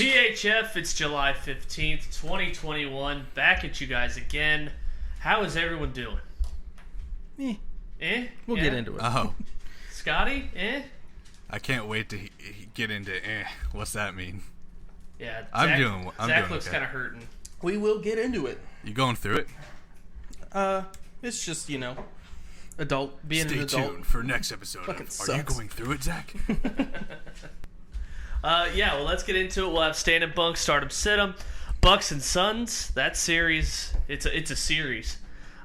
THF, it's July 15th, 2021. Back at you guys again. How is everyone doing? We'll get into it. Oh. Scotty? I can't wait to get into what's that mean? Yeah, I'm Zack doing looks okay. kind of hurting. We will get into it. You going through it? It's just, being an adult. Stay tuned for next episode. Fucking Are you sucks. going through it, Zach? Yeah, well, let's get into it. We'll have stand and bunk, start 'em, sit 'em, Bucks and Suns. That series, it's a series.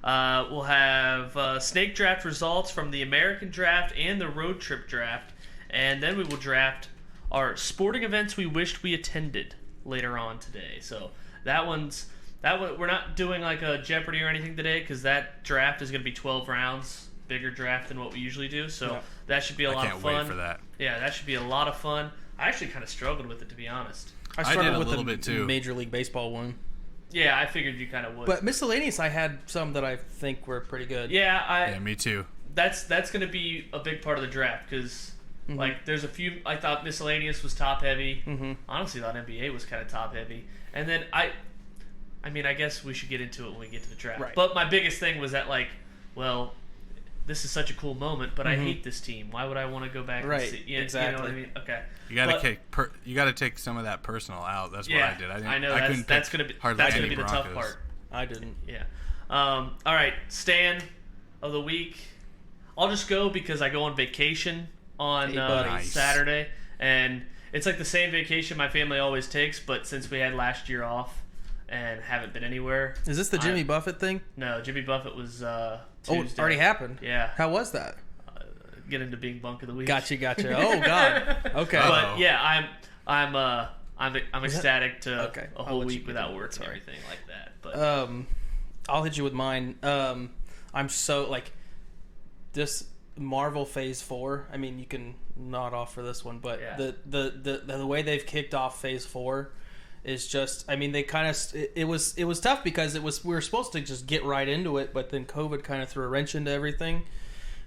We'll have snake draft results from the American draft and the road trip draft, and then we will draft our sporting events we wished we attended later on today. So that one we're not doing like a Jeopardy or anything today because that draft is going to be 12 rounds, bigger draft than what we usually do. So Yeah. that should be a lot of fun. I can't wait for that. Yeah, that should be a lot of fun. I actually kind of struggled with it, to be honest. I did started a with little the bit too. Major League Baseball one. Yeah, I figured you kind of would. But miscellaneous, I had some that I think were pretty good. Yeah, Me too. that's going to be a big part of the draft because like there's a few. I thought miscellaneous was top heavy. Honestly, thought NBA was kind of top heavy, and then I guess we should get into it when we get to the draft. Right. But my biggest thing was that this is such a cool moment, but I hate this team. Why would I want to go back Right, and see? Yeah, exactly. You know what I mean? Okay. You gotta take some of that personal out. That's what Yeah, I did. I know that's gonna be the tough part. I didn't. Yeah. All right, Stan of the week. I'll just go because I go on vacation on Nice. Saturday, and it's like the same vacation my family always takes, but since we had last year off and haven't been anywhere. Is this the Jimmy Buffett thing? No, Jimmy Buffett was Tuesday. Oh, it already happened? Yeah. How was that? Get into being bunk of the week. Gotcha. Oh, God. Okay. But yeah, I'm ecstatic to Okay, a I'll whole let you week get without into it, work and sorry. everything like that. But I'll hit you with mine. I'm so, this Marvel Phase 4, I mean, you can nod off for this one, but Yeah. the way they've kicked off Phase 4 is just, I mean, they kind of, it was tough because we were supposed to just get right into it, but then COVID kind of threw a wrench into everything.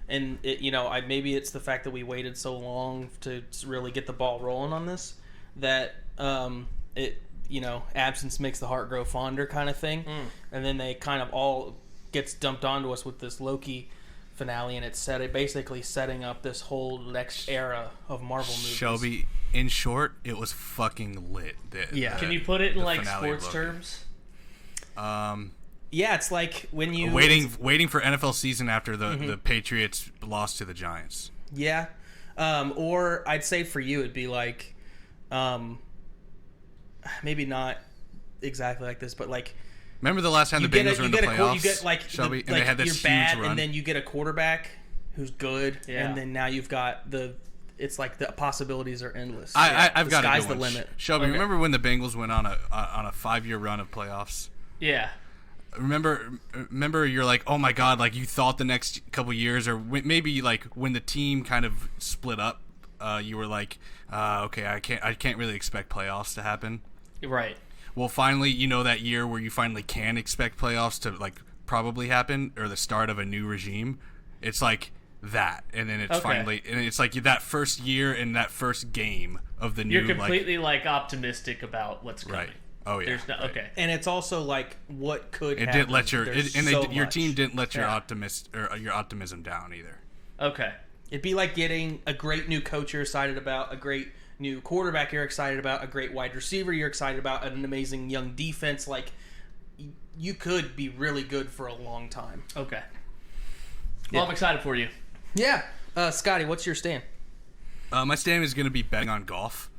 And maybe it's the fact that we waited so long to really get the ball rolling on this that absence makes the heart grow fonder kind of thing. And then they kind of all gets dumped onto us with this Loki finale, and it's basically setting up this whole next era of Marvel movies. Shelby, in short, it was fucking lit. can you put it in like finale of sports Loki. terms? Yeah, it's like when you waiting for NFL season after the Patriots lost to the Giants. Yeah. Or I'd say for you it'd be like maybe not exactly like this, but like Remember the last time the Bengals were in the playoffs? You get Shelby, and they had this you're huge bad, run. and then you get a quarterback who's good, Yeah. and then now you've got it's like the possibilities are endless. I've the got sky's a the good one. limit. Shelby, Okay. remember when the Bengals went on a 5-year run of playoffs? Yeah. Remember, you're like, oh my god, like you thought the next couple years, or maybe like when the team kind of split up, you were like, okay, I can't really expect playoffs to happen. Right. Well, finally, that year where you finally can expect playoffs to like probably happen, or the start of a new regime, it's like that, and then it's finally, and it's like that first year and that first game of the new. You're completely optimistic about what's coming. Right. Oh yeah. There's no, right. okay. And it's also like what could It happen. didn't let your your much. team didn't let your Yeah. your optimism down either. Okay. It'd be like getting a great new coach you're excited about, a great new quarterback you're excited about, a great wide receiver you're excited about, an amazing young defense. Like, you could be really good for a long time. Okay. Well, Yeah. I'm excited for you. Yeah. Scotty, what's your stand? My stand is going to be betting on golf.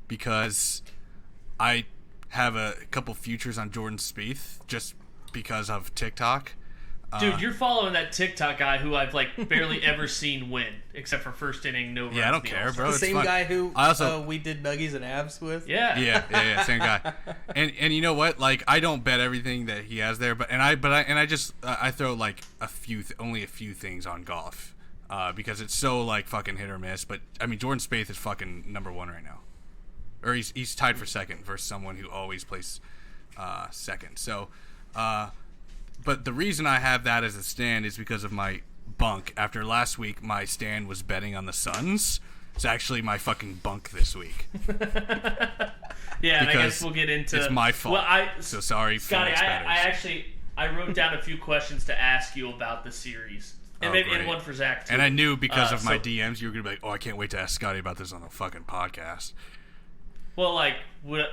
Because I have a couple futures on Jordan Spieth just because of TikTok. Dude, you're following that TikTok guy who I've barely ever seen win, except for first inning, no runs. Yeah, I don't the care, All-Star. bro. The it's same fun. guy who I also we did Nuggies and Abs with? Yeah. yeah, same guy. And you know what? Like, I don't bet everything that he has there, but I just throw like only a few things on golf, because it's so like fucking hit or miss. But I mean, Jordan Spieth is fucking number one right now, or he's tied for second versus someone who always plays second. So, but the reason I have that as a stand is because of my bunk. After last week, my stand was betting on the Suns. It's actually my fucking bunk this week. Yeah, and I guess we'll get into... It's my fault. Well, so sorry, Scotty, Phoenix Betters. I wrote down a few questions to ask you about the series. And maybe and one for Zack, too. And I knew because of my DMs, you were going to be like, oh, I can't wait to ask Scotty about this on the fucking podcast. Well, like,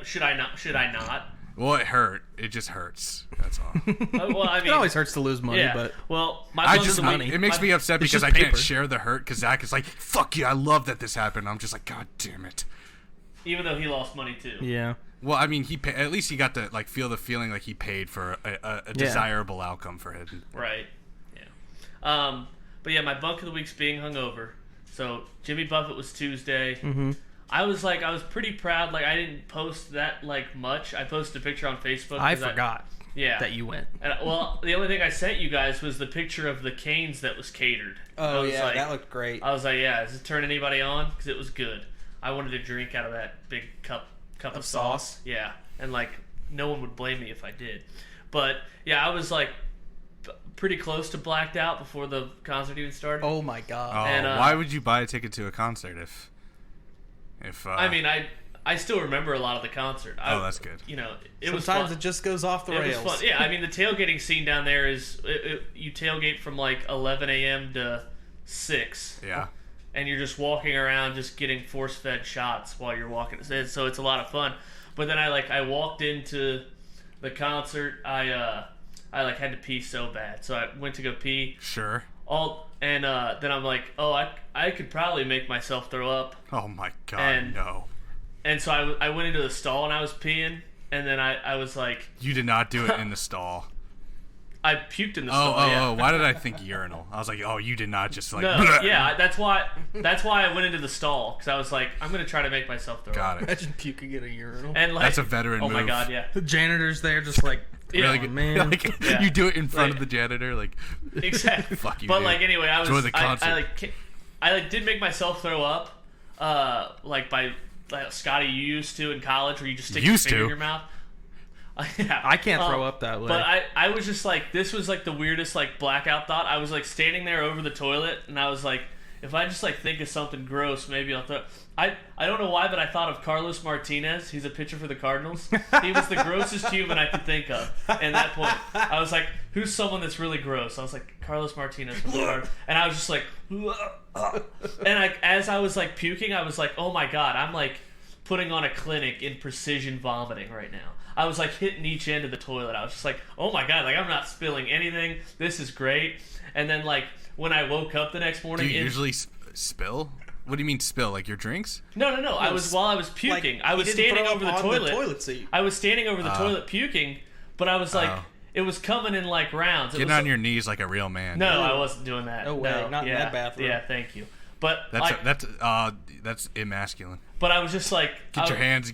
should I not? Well, it hurt. It just hurts. That's all. Well, I mean... It always hurts to lose money, yeah. but... Well, my it makes me upset because I can't share the hurt because Zack is like, fuck you, I love that this happened. I'm just like, God damn it. Even though he lost money, too. Yeah. Well, I mean, at least he got to like feel the feeling like he paid for a desirable outcome for him. Right. Yeah. But yeah, my bunk of the week's being hungover. So Jimmy Buffett was Tuesday. Mm-hmm. I was pretty proud. Like I didn't post that like much. I posted a picture on Facebook. I forgot. That you went. And, well, the only thing I sent you guys was the picture of the Canes that was catered. Oh yeah, that looked great. I was like, yeah, does it turn anybody on? Because it was good. I wanted to drink out of that big cup of sauce. Yeah, and like no one would blame me if I did. But yeah, I was like pretty close to blacked out before the concert even started. Oh my god! Oh, and, why would you buy a ticket to a concert if? I mean, I still remember a lot of the concert. That's good. You know, sometimes it just goes off the rails. It was fun. Yeah, I mean, the tailgating scene down there is you tailgate from like 11 a.m. to 6. Yeah. And you're just walking around, just getting force-fed shots while you're walking. So it's a lot of fun. But then I walked into the concert. I had to pee so bad, so I went to go pee. Sure. Then I'm like, oh, I could probably make myself throw up. Oh my god, no. And so I went into the stall and I was peeing, and then I was like... You did not do it in the stall. I puked in the stall, yeah. Oh, why did I think urinal? I was like, oh, you did not just like... No, yeah, that's why I went into the stall, because I was like, I'm going to try to make myself throw up. Got it. Imagine puking in a urinal. And like, that's a veteran move. Oh my god, yeah. The janitor's there just like... Really good, man. You do it in front of the janitor, like... Exactly. Fuck you, But dude. like, anyway, Enjoy the concert. I did make myself throw up, like by... Like Scotty, you used to in college, where you just stick your finger in your mouth. Yeah. I can't throw up that way. But I was just like, this was like the weirdest like blackout thought. I was like standing there over the toilet, and I was like, if I just like think of something gross, maybe I'll throw. I don't know why, but I thought of Carlos Martinez. He's a pitcher for the Cardinals. He was the grossest human I could think of. And at that point, I was like, who's someone that's really gross? I was like, Carlos Martinez from the Cardinals. And I was just like, and as I was like puking, I was like, oh my god, I'm like putting on a clinic in precision vomiting right now. I was like hitting each end of the toilet. I was just like, oh my god, like I'm not spilling anything. This is great. And then like when I woke up the next morning, do you usually spill? What do you mean spill? Like your drinks? No. I was while I was puking. Like, I was standing over the toilet. Seat. I was standing over the toilet puking, but I was like, it was coming in like rounds. Getting on your knees like a real man. No, I wasn't doing that. No way, not in that bathroom. Yeah, thank you. But that's emasculine. But I was just like, get your hands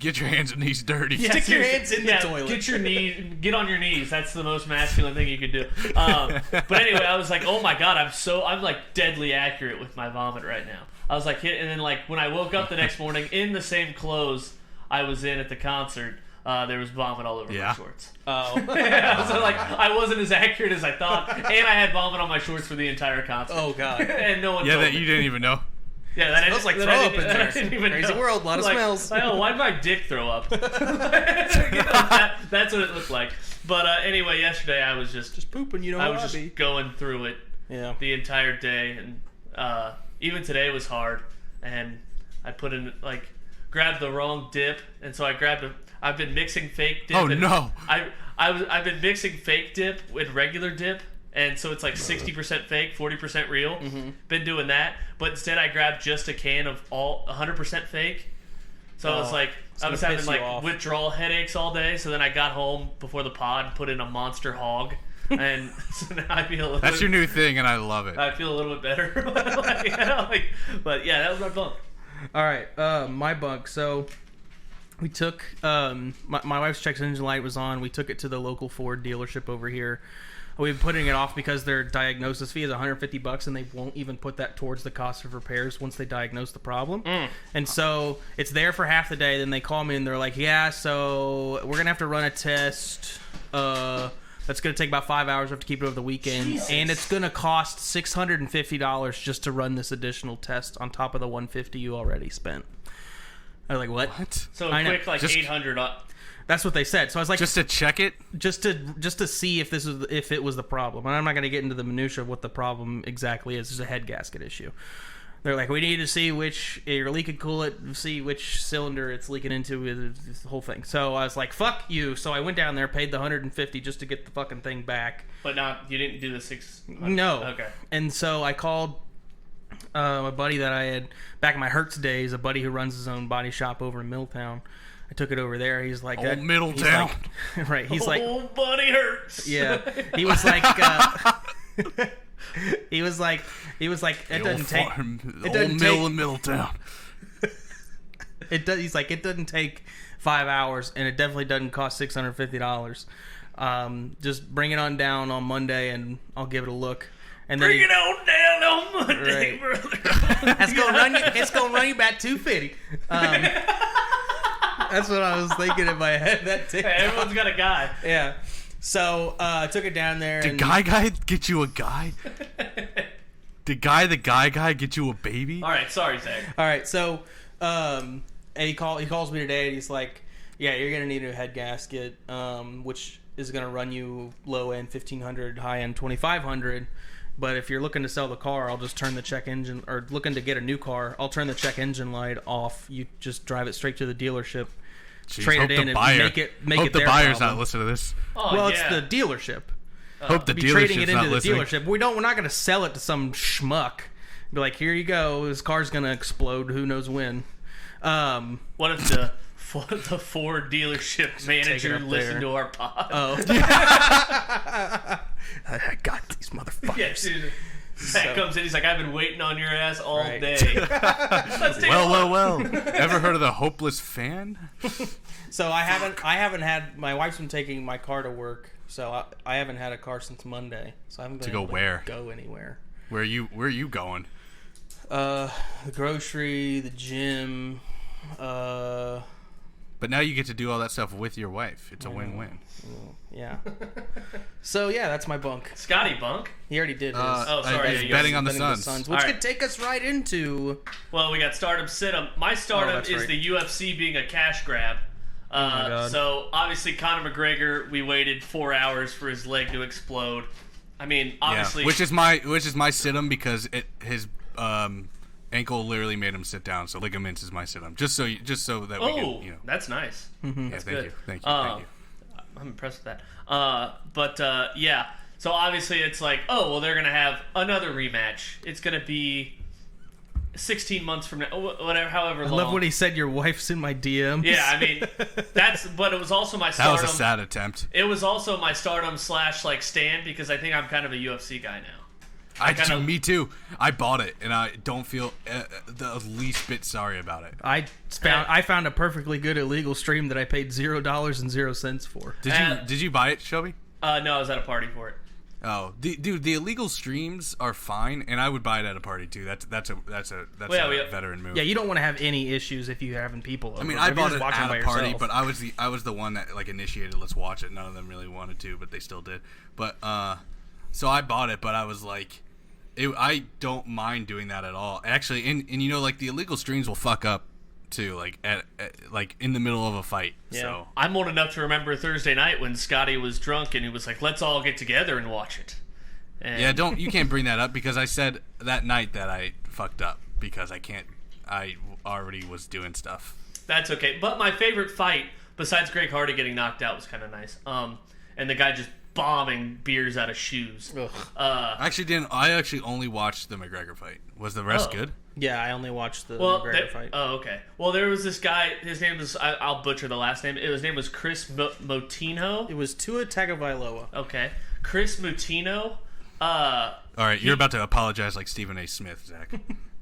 and knees dirty. Yeah, stick your hands in the toilet. Get on your knees. That's the most masculine thing you could do. But anyway, I was like, oh my god, I'm like deadly accurate with my vomit right now. I was like, and then like when I woke up the next morning in the same clothes I was in at the concert, there was vomit all over my shorts. Oh. So like I wasn't as accurate as I thought, and I had vomit on my shorts for the entire concert. Oh god. And no one. Yeah, told that me. you didn't even know. Yeah, that smells like throw up in there. Crazy world, a lot of smells. Like, oh, why did my dick throw up? That's what it looked like. But anyway, yesterday I was just pooping. You know, I was just going through it. Yeah. The entire day, and even today was hard. And I put in grabbed the wrong dip, and so I've been mixing fake dip. Oh no! I've been mixing fake dip with regular dip. And so it's like 60% fake, 40% real. Mm-hmm. Been doing that, but instead I grabbed just a can of all 100% fake. So I was like, I was having like withdrawal headaches all day. So then I got home before the pod and put in a Monster Hog, and so now I feel. That's your new thing, and I love it. I feel a little bit better. But yeah, that was my bunk. All right, my bunk. So we took my wife's check engine light was on. We took it to the local Ford dealership over here. We've been putting it off because their diagnosis fee is $150, and they won't even put that towards the cost of repairs once they diagnose the problem. And so it's there for half the day. Then they call me and they're like, "Yeah, so we're gonna have to run a test. The That's going to take about 5 hours. We have to keep it over the weekend. Jesus. And it's going to cost $650 just to run this additional test on top of the $150 you already spent. I was like, what? So a quick like Just- 800. That's what they said. So I was like, Just to check it? just to see if it was the problem. And I'm not going to get into the minutia of what the problem exactly is. It's a head gasket issue. They're like, we need to see which your leaking coolant, see which cylinder it's leaking into, the whole thing. So I was like, fuck you. So I went down there, paid the $150 just to get the fucking thing back. But you didn't do the 600. No. Okay. And so I called my buddy that I had back in my Hertz days, a buddy who runs his own body shop over in Middletown. I took it over there. He's like, Old Middletown. He's like, right. He's like, old buddy hurts. yeah. He was like, he was like, it doesn't take. It doesn't mill take. in Middletown. It does. He's like, it doesn't take 5 hours, and it definitely doesn't cost $650. Just bring it on down on Monday, and I'll give it a look. And then Bring it on down on Monday, Right. brother. It's gonna run you. It's gonna run you about $250. That's what I was thinking in my head that day. Hey, everyone's got a guy. Yeah. So I took it down there. Did and Guy get you a guy? Did the guy get you a baby? All right, sorry, Zach. All right. So and he calls me today, and he's like, "Yeah, you're gonna need a head gasket, which is gonna run you low end $1,500, high end $2,500." But if you're looking to sell the car, I'll just turn the check engine, or looking to get a new car, I'll turn the check engine light off. You just drive it straight to the dealership, Jeez, trade hope it the in, and buyer- make it hope the their buyer's problem. not listening to this. Oh, Well, yeah. it's the dealership. Hope the Be trading it dealership's into not the listening. dealership. We're not going to sell it to some schmuck. Be like, here you go. This car's going to explode. Who knows when? What if the Ford dealership manager up listened there. to our pod? Oh, I got these motherfuckers. Yeah, dude. Zach comes in. He's like, I've been waiting on your ass all Right. day. Let's take a look. Well. Ever heard of the hopeless fan? So I haven't had. My wife's been taking my car to work, so I haven't had a car since Monday. So I haven't been To go able where? to go anywhere. Where are you going? The grocery, the gym. But now you get to do all that stuff with your wife. It's a win-win. Yeah. So yeah, that's my bunk. Scotty Bunk. He already did his. Oh, sorry, He's yeah, betting yes, on the Betting Suns. which All could right. take us right into. Well, we got Stardom Sit-em. My Stardom that's is right. the UFC being a cash grab. my God. So obviously Conor McGregor, we waited 4 hours for his leg to explode. I mean, obviously, Yeah. Which is my sit-em because his ankle literally made him sit down. So ligaments is my sit-em. Just so that we can, you know. that's nice. Yeah, That's thank good. you. Thank you. I'm impressed with that. Yeah. So obviously it's like, oh, well, they're going to have another rematch. It's going to be 16 months from now, whatever, however I long. love when he said your wife's in my DMs. Yeah, I mean, but it was also my That Stardom. was a sad attempt. It was also my Stardom / stand because I think I'm kind of a UFC guy now. Me too. I bought it, and I don't feel the least bit sorry about it. I found a perfectly good illegal stream that I paid $0.00 for. Did you buy it, Shelby? No, I was at a party for it. Oh, the illegal streams are fine, and I would buy it at a party too. That's a veteran move. Yeah, you don't want to have any issues if you're having people over. I mean, If I you're bought just it watching at by a party, yourself. but I was the one that like initiated. Let's watch it. None of them really wanted to, but they still did. But so I bought it, but I was like, I don't mind doing that at all. Actually, and you know, like the illegal streams will fuck up too, like like in the middle of a fight. Yeah. So I'm old enough to remember Thursday night when Scotty was drunk and he was like, "Let's all get together and watch it." And yeah, you can't bring that up because I said that night that I fucked up because I already was doing stuff. That's okay. But my favorite fight, besides Greg Hardy getting knocked out, was kind of nice. And the guy just bombing beers out of shoes. I actually only watched the McGregor fight. Was the rest good? Yeah, I only watched the McGregor fight. Oh, okay. Well, there was this guy. His name was I'll butcher the last name. His name was Chris Motino. It was Tua Tagovailoa. Okay, Chris Motino. All right, you're about to apologize like Stephen A. Smith, Zach.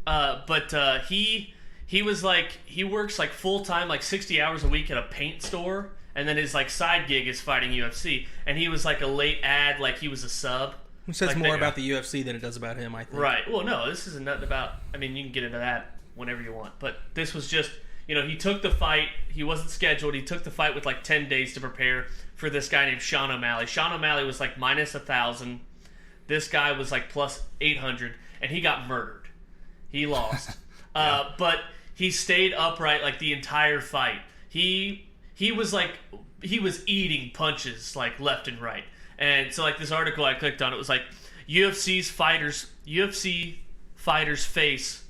But he was like, he works like full time, like 60 hours a week at a paint store, and then his like side gig is fighting UFC. And he was like a late ad, like he was a sub. It says Like more they- about the UFC than it does about him, I think. Right. Well, no, this isn't nothing about. I mean, you can get into that whenever you want, but this was just, he took the fight. He wasn't scheduled. He took the fight with like 10 days to prepare for this guy named Sean O'Malley. Sean O'Malley was like minus 1,000. This guy was like plus 800, and he got murdered. He lost. But he stayed upright like the entire fight. He was eating punches like left and right. And so like this article I clicked on, it was like UFC fighter's face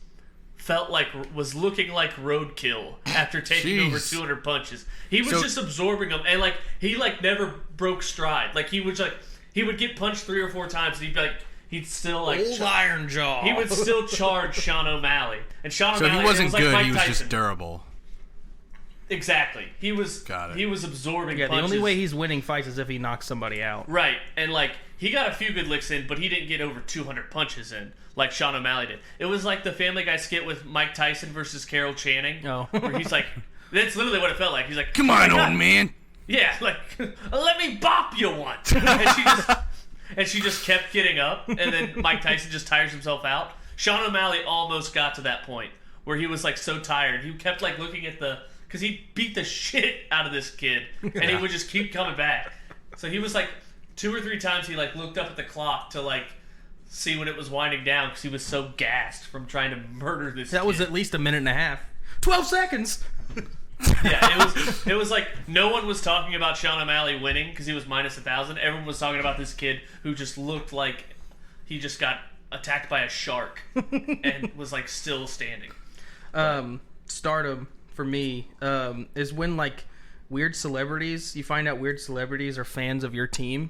was looking like roadkill after taking over 200 punches. He was just absorbing them, and like he like never broke stride. Like he would get punched 3 or 4 times, and he'd still like old iron jaw. He would still charge Sean O'Malley, and Sean O'Malley. So he wasn't good. Like he was Tyson. Just durable. Exactly. He was. Got it. He was absorbing. Yeah, punches. the only way he's winning fights is if he knocks somebody out. Right, and like he got a few good licks in, but he didn't get over 200 punches in like Sean O'Malley did. It was like the Family Guy skit with Mike Tyson versus Carol Channing, where he's like, that's literally what it felt like. He's like, "Come on, old man." Yeah, like let me bop you once, and she just kept getting up, and then Mike Tyson just tires himself out. Sean O'Malley almost got to that point where he was like so tired, he kept like looking at because he beat the shit out of this kid, and he would just keep coming back. So he was like 2 or 3 times he like looked up at the clock to like see when it was winding down because he was so gassed from trying to murder this That kid. was at least a minute and a half. 12 seconds! Yeah, it was like no one was talking about Sean O'Malley winning because he was minus 1,000. Everyone was talking about this kid who just looked like he just got attacked by a shark and was like still standing. Stardom for me is when like weird celebrities, you find out weird celebrities are fans of your team.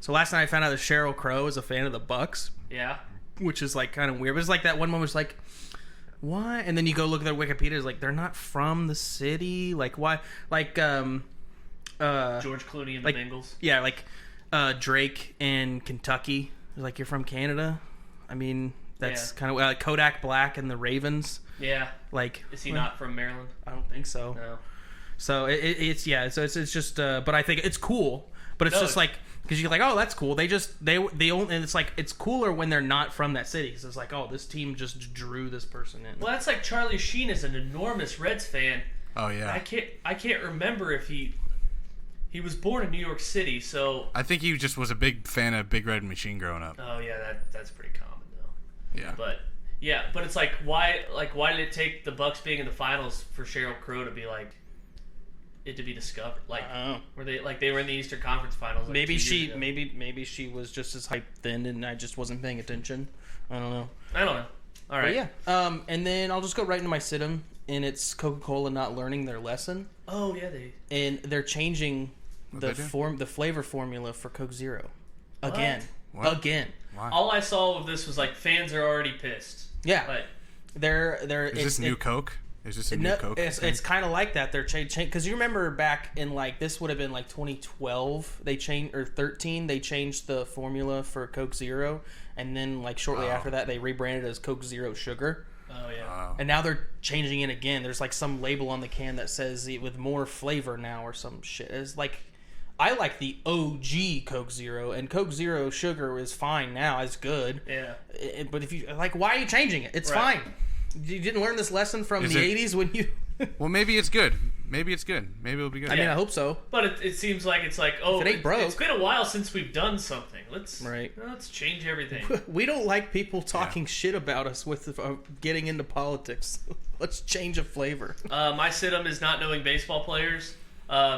So last night I found out that Sheryl Crow is a fan of the Bucks. Yeah, which is like kind of weird. But it's like that one moment was like, why? And then you go look at their Wikipedia, it's like they're not from the city. Like why? Like George Clooney and the Bengals. Yeah, like Drake in Kentucky. Like you're from Canada. I mean, that's kind of like Kodak Black and the Ravens. Yeah. Like, is he not from Maryland? I don't think so. No. So it's it's just but I think it's cool. But it's just like because you're like, oh, that's cool. They only, and it's like it's cooler when they're not from that city. So it's like, oh, this team just drew this person in. Well, that's like Charlie Sheen is an enormous Reds fan. Oh yeah. I can't remember if he was born in New York City, so I think he just was a big fan of Big Red Machine growing up. Oh yeah, that's pretty common though. Yeah. But it's like why did it take the Bucks being in the finals for Sheryl Crow to be like it to be discovered? Like were they were in the Eastern Conference Finals? Like maybe maybe she was just as hyped then, and I just wasn't paying attention. I don't know. All right. But yeah. And then I'll just go right into my sit-em, and it's Coca-Cola not learning their lesson. Oh yeah, they're changing the flavor formula for Coke Zero again. What? Again. Why? All I saw of this was like fans are already pissed. Yeah. Like, is this new Coke? Is this a new Coke? It's kind of like that. They're changing because you remember back in like this would have been like 2012. They changed or 13. They changed the formula for Coke Zero, and then like shortly after that they rebranded as Coke Zero Sugar. Oh yeah. And now they're changing it again. There's like some label on the can that says with more flavor now or some shit. It's like I like the OG Coke Zero, and Coke Zero Sugar is fine now. It's good. Yeah. But if you like, why are you changing it? It's fine. You didn't learn this lesson from the 80s when you... Well, maybe it's good. Maybe it'll be good. I mean, I hope so. But it seems like it's like, oh, if it ain't broke. It's been a while since we've done something. Let's change everything. We don't like people talking shit about us with getting into politics. Let's change a flavor. My sit-em is not knowing baseball players.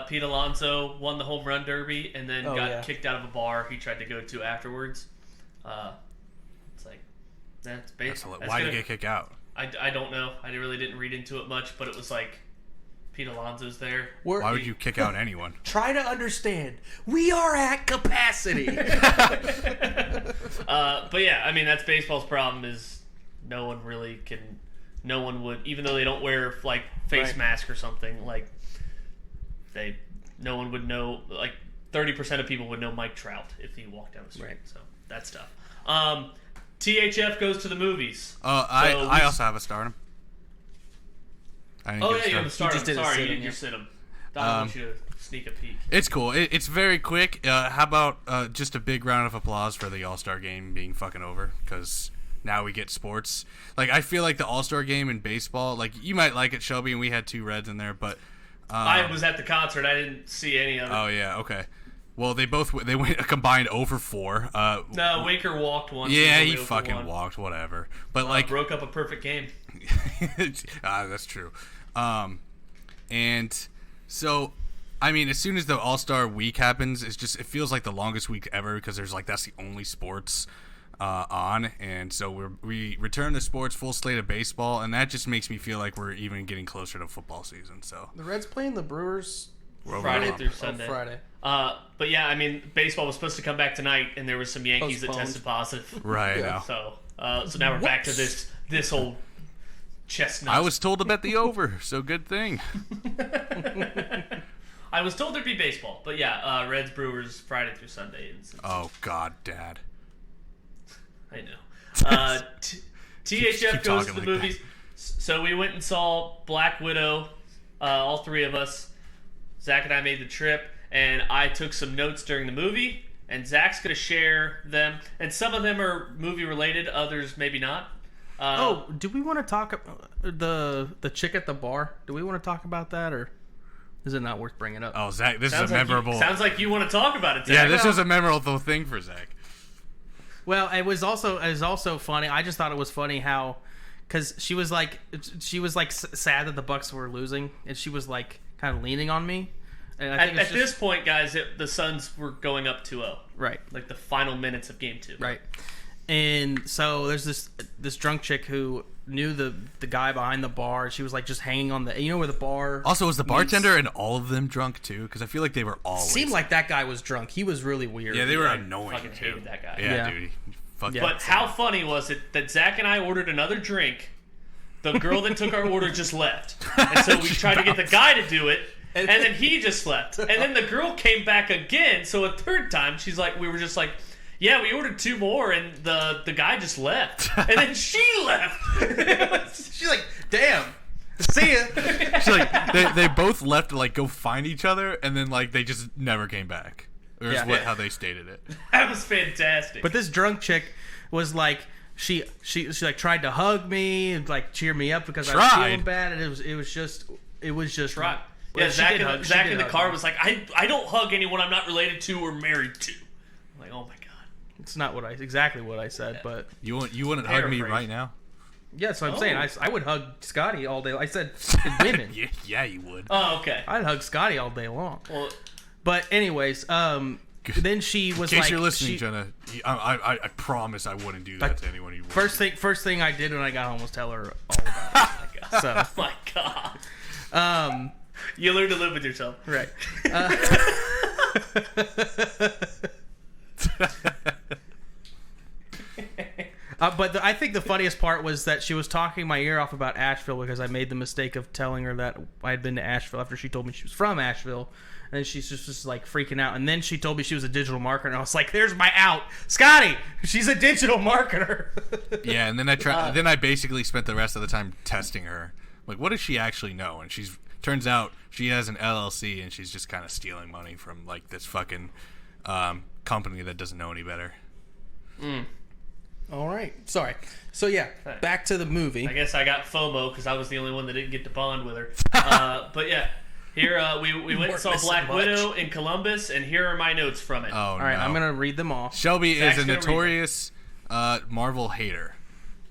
Pete Alonso won the home run derby and then got kicked out of a bar he tried to go to afterwards. It's like, that's baseball. Why did he get kicked out? I don't know. I really didn't read into it much, but it was like Pete Alonso's there. Why would you kick out anyone? Try to understand. We are at capacity. But yeah, I mean that's baseball's problem is no one would, even though they don't wear like face mask or something, like no one would know, like 30% of people would know Mike Trout if he walked down the street. Right. So that stuff. THF goes to the movies. I also have a stardom. You have a stardom. Sorry, you did your sit-em. I want you to sneak a peek. It's cool. It's very quick. How about just a big round of applause for the All-Star game being fucking over? Because now we get sports. Like, I feel like the All-Star game in baseball, like, you might like it, Shelby, and we had 2 Reds in there, but... I was at the concert. I didn't see any of it. Oh, yeah, okay. Well, they went a combined 0-4. No, Winker walked once. Yeah, he fucking walked, whatever. But, like... broke up a perfect game. That's true. And so... I mean, as soon as the All-Star week happens, it feels like the longest week ever because that's the only sports on, and so we return to sports, full slate of baseball, and that just makes me feel like we're even getting closer to football season. So the Reds playing the Brewers Friday through Sunday. Friday. But yeah, I mean, baseball was supposed to come back tonight, and there was some Yankees that tested positive. Right. Yeah. So now we're back to this old chestnut. I was told to bet the over, so good thing. I was told there'd be baseball, but yeah, Reds Brewers Friday through Sunday. Oh God, Dad. I know. THF goes to the like movies. So we went and saw Black Widow, all 3 of us. Zack and I made the trip, and I took some notes during the movie, and Zack's going to share them. And some of them are movie-related, others maybe not. Do we want to talk the chick at the bar? Do we want to talk about that, or is it not worth bringing up? Oh, Zack, this is a memorable... Sounds like you want to talk about it, Zack. Yeah, this was a memorable thing for Zack. Well, it was also funny. I just thought it was funny how, because she was like sad that the Bucks were losing, and she was like kind of leaning on me. And I think at this point, guys, the Suns were going up 2-0. Right. Like the final minutes of Game 2. Right. And so there's this drunk chick who knew the guy behind the bar. She was like just hanging on the, where the bar. Also, was the bartender and all of them drunk too? Because I feel like they were all. Seemed like that guy was drunk. He was really weird. Yeah, they were annoying. Fucking too. hated that guy. Yeah, dude. But how funny was it that Zack and I ordered another drink? The girl that took our order just left, and so we tried to get the guy to do it. And then he just left. And then the girl came back again. So a third time, we were just like, yeah, we ordered 2 more, and the guy just left. And then she left. She's like, damn. See ya. She's like, they both left to like go find each other, and then like they just never came back. Or is how they stated it. That was fantastic. But this drunk chick was like, she like tried to hug me and like cheer me up because I was feeling bad, and it was just right. Yeah, Zack in the car was like, I don't hug anyone I'm not related to or married to. I'm like, oh my god. It's not exactly what I said, but you wouldn't hug me right now? Yeah, so I'm saying I would hug Scotty all day. I said women. yeah, you would. Oh, okay. I'd hug Scotty all day long. Well, but anyways, then she was like, in case you're listening, Jenna, I promise I wouldn't do that to anyone. First thing I did when I got home was tell her all about it. So, oh my god. You learn to live with yourself. Right. But I think the funniest part was that she was talking my ear off about Asheville because I made the mistake of telling her that I had been to Asheville after she told me she was from Asheville. And she's just like freaking out. And then she told me she was a digital marketer. And I was like, there's my out. Scotty, she's a digital marketer. Yeah, and then I basically spent the rest of the time testing her. Like, what does she actually know? And turns out she has an LLC and she's just kind of stealing money from like this fucking company that doesn't know any better. All right. Sorry. So yeah, back to the movie. I guess I got FOMO because I was the only one that didn't get to bond with her. But yeah. Here, we went and saw Black Widow in Columbus, and here are my notes from it. Oh, all right, I'm going to read them off. Shelby is a notorious Marvel hater.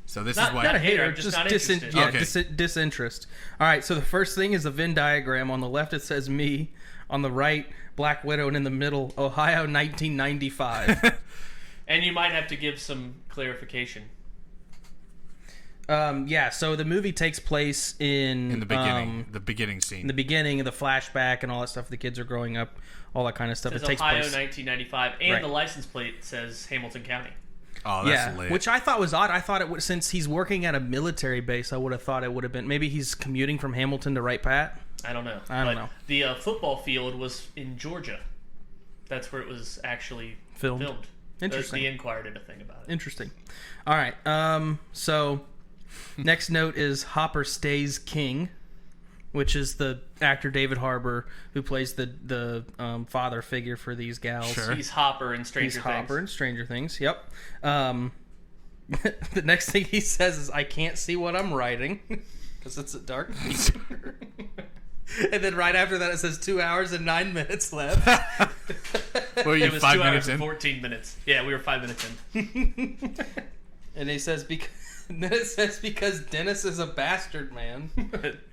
So this is why... Not a hater, just not interested. Yeah, disinterest. All right, so the first thing is a Venn diagram. On the left, it says me. On the right, Black Widow, and in the middle, Ohio 1995. And you might have to give some clarification. Yeah, so the movie takes place in the beginning, the beginning scene. In the beginning of the flashback and all that stuff. The kids are growing up, all that kind of stuff. It takes Ohio, place 1995, and the license plate says Hamilton County. Oh, that's lit. Which I thought was odd. I thought it would, since he's working at a military base, I would have thought it would have been, maybe he's commuting from Hamilton to Wright Pat. I don't know. I don't know. The football field was in Georgia. That's where it was actually filmed. Interesting. The Enquirer did a thing about it. Interesting. All right. So next note is Hopper stays king, which is the actor David Harbour who plays the father figure for these gals. Sure. He's Hopper in Stranger Things. Hopper in Stranger Things. Yep. The next thing he says is, "I can't see what I'm writing," because it's a dark theater. And then right after that, it says 2 hours and 9 minutes left. Were you It was 5 2 hours minutes and in? 14 minutes. Yeah, we were 5 minutes in. And he says, and then it says, because Dennis is a bastard, man.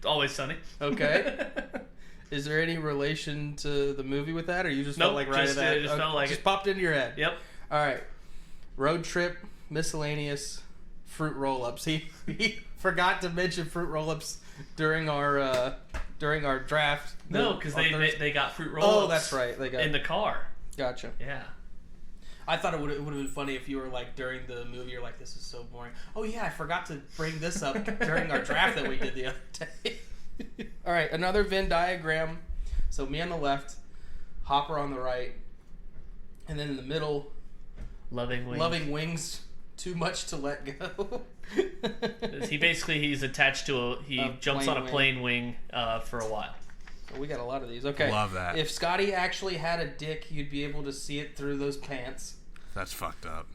Always sunny. Okay. Is there any relation to the movie with that, or you just felt Nope, like right just- at that? it just felt like just it. popped into your head. Yep. All right. Road trip, miscellaneous, fruit roll-ups. He forgot to mention fruit roll-ups during our draft. No, because on Thursday. they got fruit roll-ups. Oh, that's right. They got in the car. Gotcha. Yeah. I thought it would have been funny if you were like during the movie, you're like, "This is so boring." Oh yeah, I forgot to bring this up during our draft that we did the other day. All right, another Venn diagram. So me on the left, Hopper on the right, and then in the middle, Loving wings. Too much to let go. He's attached to A jumps plane on a plane wing for a while. We got a lot of these. Okay. Love that. If Scotty actually had a dick, you'd be able to see it through those pants. That's fucked up.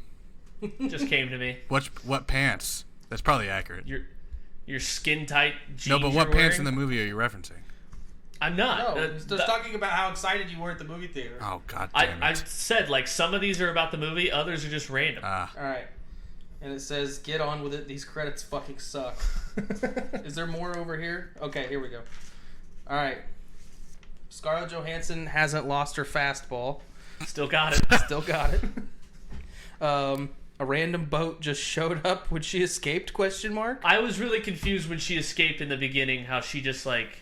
Just came to me. What pants? That's probably accurate. Your skin tight jeans. No, but what you're pants in wearing? the movie are you referencing? I'm not. No, he's just talking about how excited you were at the movie theater. Oh, god damn I it. said like some of these are about the movie, others are just random. All right. And it says, "Get on with it. These credits fucking suck." Is there more over here? Okay, here we go. All right. Scarlett Johansson hasn't lost her fastball. Still got it. Still got it. A random boat just showed up when she escaped? ? I was really confused when she escaped in the beginning. How she just like,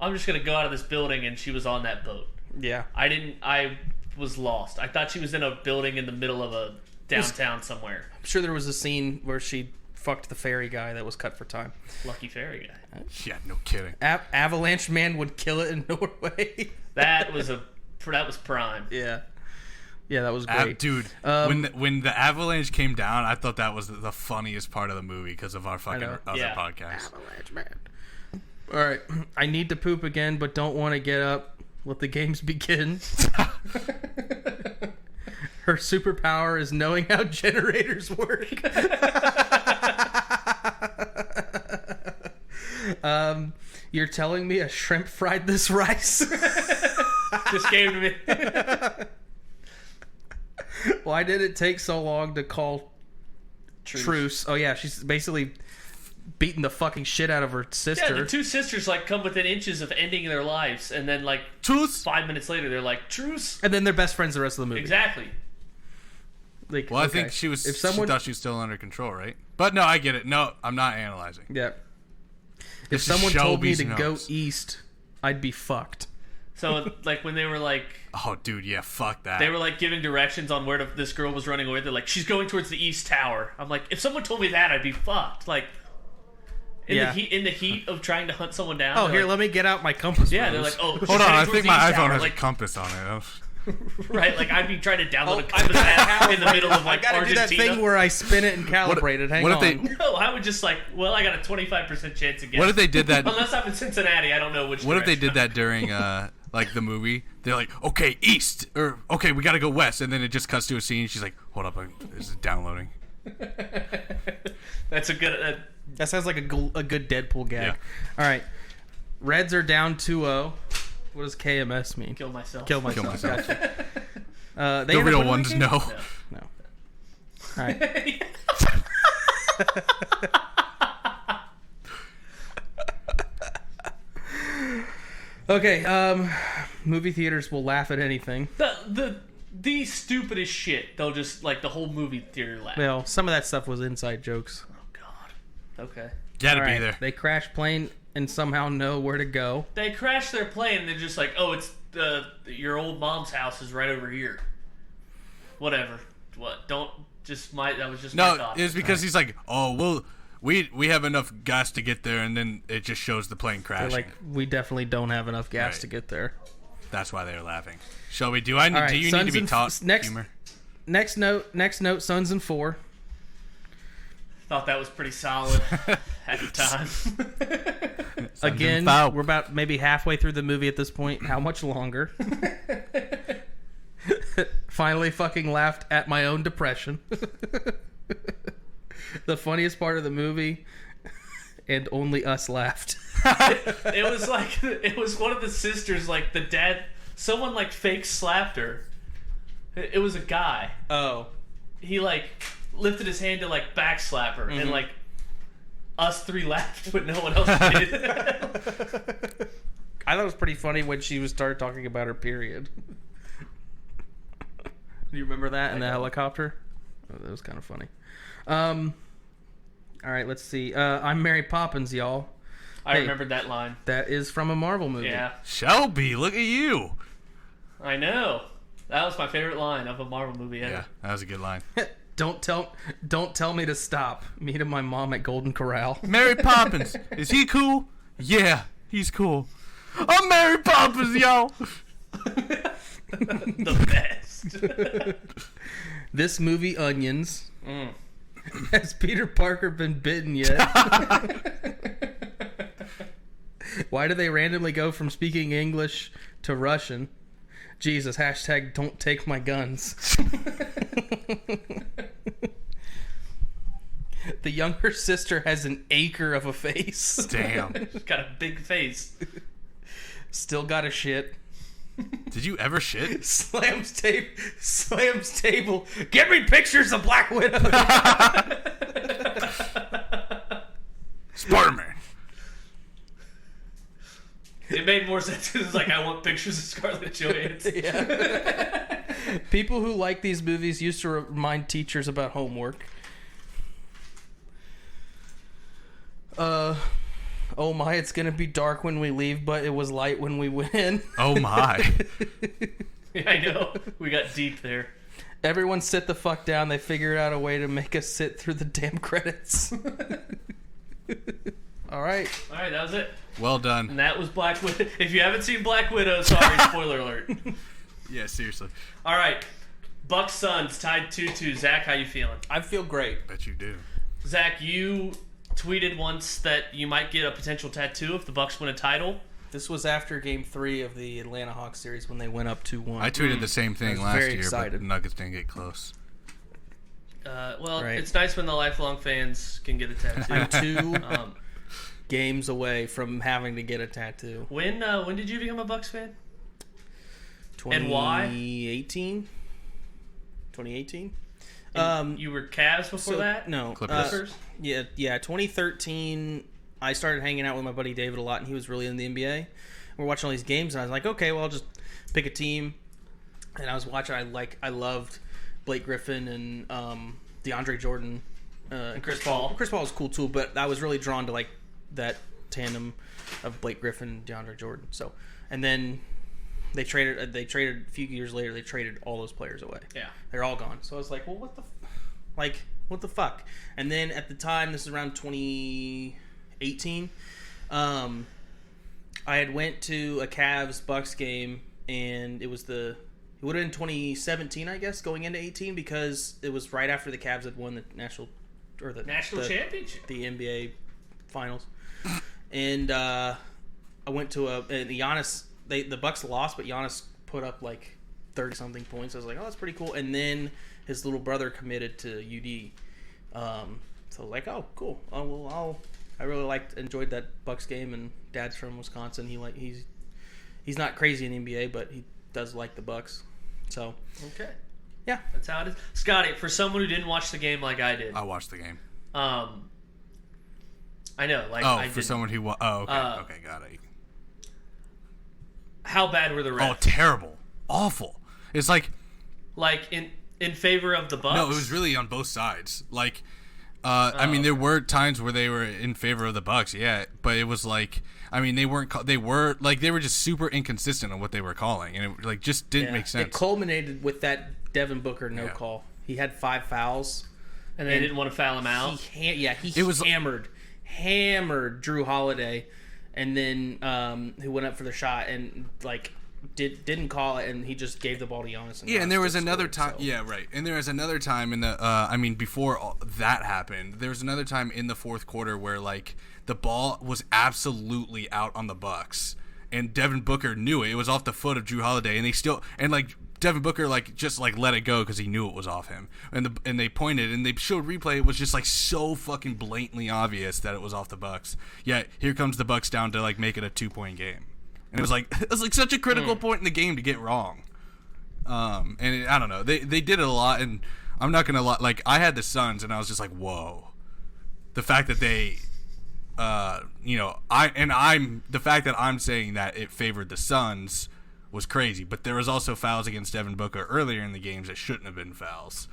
I'm just gonna go out of this building, and she was on that boat. Yeah. I was lost. I thought she was in a building in the middle of a downtown somewhere. I'm sure there was a scene where she fucked the ferry guy that was cut for time. Lucky fairy guy. Yeah, no kidding. Avalanche Man would kill it in Norway. That was prime. Yeah. Yeah, that was great. Dude, when the avalanche came down, I thought that was the funniest part of the movie because of our fucking know. other Yeah. podcast. Avalanche Man. All right. I need to poop again, but don't want to get up. Let the games begin. Her superpower is knowing how generators work. You're telling me a shrimp fried this rice? Just came to me. Why did it take so long to call truce? Oh yeah, she's basically beating the fucking shit out of her sister. Yeah, the two sisters like come within inches of ending their lives, and then like Truce? 5 minutes later they're like truce. And then they're best friends the rest of the movie. Exactly. Like, Well, I okay. think she If someone, thought she was still under control, right? But no, I get it. No, I'm not analyzing. yeah. If This is someone told me Shelby's to go notes. east, I'd be fucked. So like when they were like Oh, dude, yeah, fuck that. they were like giving directions on where this girl was running away. They're like, she's going towards the east tower. I'm like, if someone told me that, I'd be fucked. Like in Yeah. the heat of trying to hunt someone down. Oh, they're here, like, let me get out my compass. yeah, they're rose. like, oh, she's Hold on, heading I towards think the my east iPhone tower. has Like, a compass on it. right, like I'd be trying to download a I compass app have in the middle of I like gotta do that Argentina. thing where I spin it and calibrate it. Hang what on. if they- No, I would just like, well, I got a 25% chance again. What if they did that? Unless I'm in Cincinnati, I don't know which. What if they direction did that during like the movie? They're like, okay, east, or okay, we gotta go west, and then it just cuts to a scene. She's like, hold up, this is downloading. That's a good. That sounds like a good Deadpool gag. Yeah. All right. Reds are down 2-0. What does KMS mean? Kill myself. Kill myself. myself. Gotcha. They The end up real winning ones, game? no. No. All right. Okay. Movie theaters will laugh at anything. The stupidest shit. They'll just like the whole movie theater laugh. Well, some of that stuff was inside jokes. Oh God. Okay. Gotta All be right. there. They crash plane and somehow know where to go. They crash their plane and they're just like, oh, it's your old mom's house is right over here. Whatever. What? Don't just my. That was just my No, thought. it's because he's like, oh, well, we have enough gas to get there, and then it just shows the plane They're crashing. like, we definitely don't have enough gas Right. to get there. That's why they're laughing. Shelby, do All right, you need Sons to be and taught next, humor? Next note. Sons and 4. Thought that was pretty solid at the time. Again, foul. we're about maybe halfway through the movie at this point. How much longer? Finally fucking laughed at my own depression. The funniest part of the movie, and only us laughed. It was one of the sisters, like the dad, someone like fake slapped her. It was a guy. Oh. He like lifted his hand to like back slap her, and like us three laughed, but no one else did. I thought it was pretty funny when she started talking about her period. Do you remember that in the helicopter? Oh, that was kind of funny. All right, let's see. I'm Mary Poppins, y'all. I remembered that line. That is from a Marvel movie. Yeah. Shelby, look at you. I know. That was my favorite line of a Marvel movie ever. Yeah, that was a good line. Don't tell me to stop. Me and my mom at Golden Corral. Mary Poppins, is he cool? Yeah, he's cool. I'm Mary Poppins, y'all. The best. This movie, Onions. Has Peter Parker been bitten yet? Why do they randomly go from speaking English to Russian? Jesus, hashtag don't take my guns. The younger sister has an acre of a face. Damn. Got a big face. Still got a shit. Did you ever shit? Slams table. Get me pictures of Black Widow. Spider-Man. It made more sense because it's like, I want pictures of Scarlett Johansson. Yeah. People who like these movies used to remind teachers about homework. Oh my, it's gonna be dark when we leave, but it was light when we went in. Oh my. Yeah, I know. We got deep there. Everyone sit the fuck down. They figured out a way to make us sit through the damn credits. All right, that was it. Well done. And that was Black Widow. If you haven't seen Black Widow, sorry, spoiler alert. Yeah, seriously. All right, Bucks Suns tied 2-2. Zach, how you feeling? I feel great. Bet you do. Zach, you tweeted once that you might get a potential tattoo if the Bucks win a title. This was after Game 3 of the Atlanta Hawks series when they went up 2-1. I tweeted the same thing last year, excited. but the Nuggets didn't get close. It's nice when the lifelong fans can get a tattoo. I'm 2 games away from having to get a tattoo. When did you become a Bucks fan? 2018. And why? 2018. You were Cavs before that? No. Clippers? Yeah. 2013, I started hanging out with my buddy David a lot, and he was really in the NBA. We're watching all these games, and I was like, okay, well, I'll just pick a team. And I was watching. I loved Blake Griffin and DeAndre Jordan and Chris Paul. Chris Paul was cool too, but I was really drawn to like that tandem of Blake Griffin and DeAndre Jordan. So, and then they traded a few years later. They traded all those players away. Yeah, they're all gone. So I was like, well, what the fuck? And then at the time, this is around 2018. I had went to a Cavs Bucks game, and it would have been 2017, I guess, going into 18, because it was right after the Cavs had won the national championship, the NBA Finals, and I went to Giannis. The Bucks lost, but Giannis put up like 30-something points. I was like, oh, that's pretty cool. And then his little brother committed to UD. So like, oh, cool. Oh, well, I really enjoyed that Bucks game. And Dad's from Wisconsin. He's not crazy in NBA, but he does like the Bucks. So okay, yeah, that's how it is. Scotty, for someone who didn't watch the game like I did, I watched the game. I know, like someone who okay, got it. How bad were the refs? Oh, terrible, awful. It's like in favor of the Bucks. No, it was really on both sides. Like, I mean, there were times where they were in favor of the Bucks, yeah, but it was like, I mean, they were just super inconsistent on what they were calling, and it just didn't make sense. It culminated with that Devin Booker call. He had 5 fouls, and they didn't want to foul him out. He hammered Drew Holiday, and then who went up for the shot and didn't call it, and he just gave the ball to Giannis. And there was another time. So. Yeah, right. And there was another time in the. Before that happened, there was another time in the fourth quarter where the ball was absolutely out on the Bucks, and Devin Booker knew it. It was off the foot of Drew Holiday, and they still Devin Booker just let it go because he knew it was off him, and they pointed and they showed replay. It was just so fucking blatantly obvious that it was off the Bucks. Yet here comes the Bucks down to make it a 2-point game, and it was such a critical point in the game to get wrong. I don't know, they did it a lot, and I'm not gonna lie. I had the Suns, and I was just like, whoa, the fact that they. The fact that I'm saying that it favored the Suns was crazy, but there was also fouls against Devin Booker earlier in the games that shouldn't have been fouls,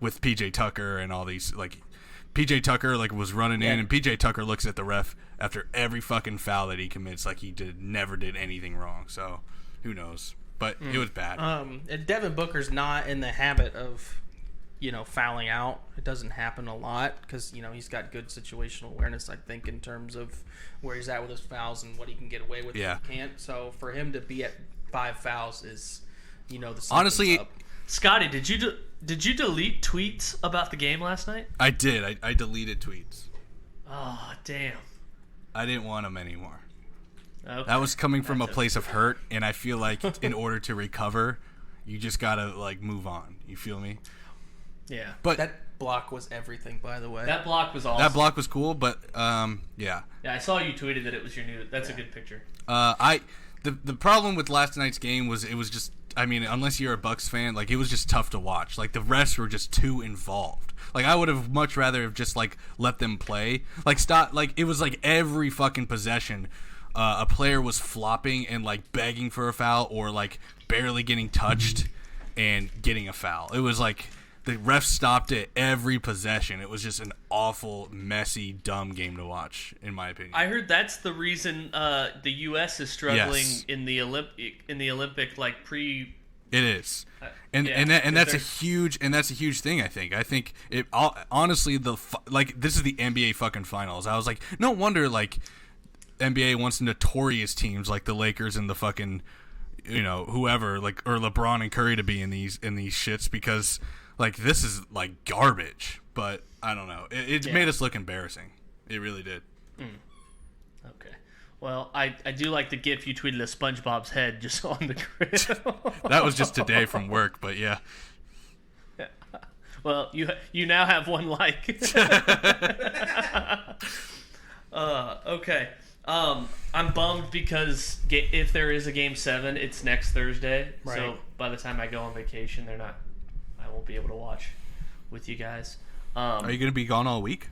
with PJ Tucker and all these PJ Tucker was running in, and PJ Tucker looks at the ref after every fucking foul that he commits he never did anything wrong. So who knows? But it was bad. And Devin Booker's not in the habit of fouling out. It doesn't happen a lot because, he's got good situational awareness, I think, in terms of where he's at with his fouls and what he can get away with and he can't. So for him to be at 5 fouls is, the honestly up. Scotty, did you delete tweets about the game last night? I did. I deleted tweets. Oh, damn. I didn't want them anymore. Okay. That was coming from a place of hurt, and I feel like in order to recover, you just gotta move on. You feel me? Yeah. But that block was everything, by the way. That block was awesome. That block was cool, but yeah. Yeah, I saw you tweeted that it was your new. That's a good picture. The problem with last night's game was it was just, unless you're a Bucks fan, it was just tough to watch. The refs were just too involved. I would have much rather have just let them play. It was every fucking possession, a player was flopping and begging for a foul or barely getting touched and getting a foul. It was the refs stopped it every possession. It was just an awful, messy, dumb game to watch, in my opinion. I heard that's the reason the U.S. is struggling in the Olympic pre. It is, and that's a huge thing. I think it honestly this is the NBA fucking finals. I was no wonder NBA wants notorious teams like the Lakers and the fucking whoever or LeBron and Curry to be in these shits because. This is garbage, but I don't know. It made us look embarrassing. It really did. Okay. Well, I do like the GIF you tweeted of SpongeBob's head just on the grill. That was just today from work, but yeah. Well, you now have 1 like. Okay. I'm bummed because if there is a Game 7, it's next Thursday. Right. So by the time I go on vacation, I won't be able to watch with you guys. Are you going to be gone all week?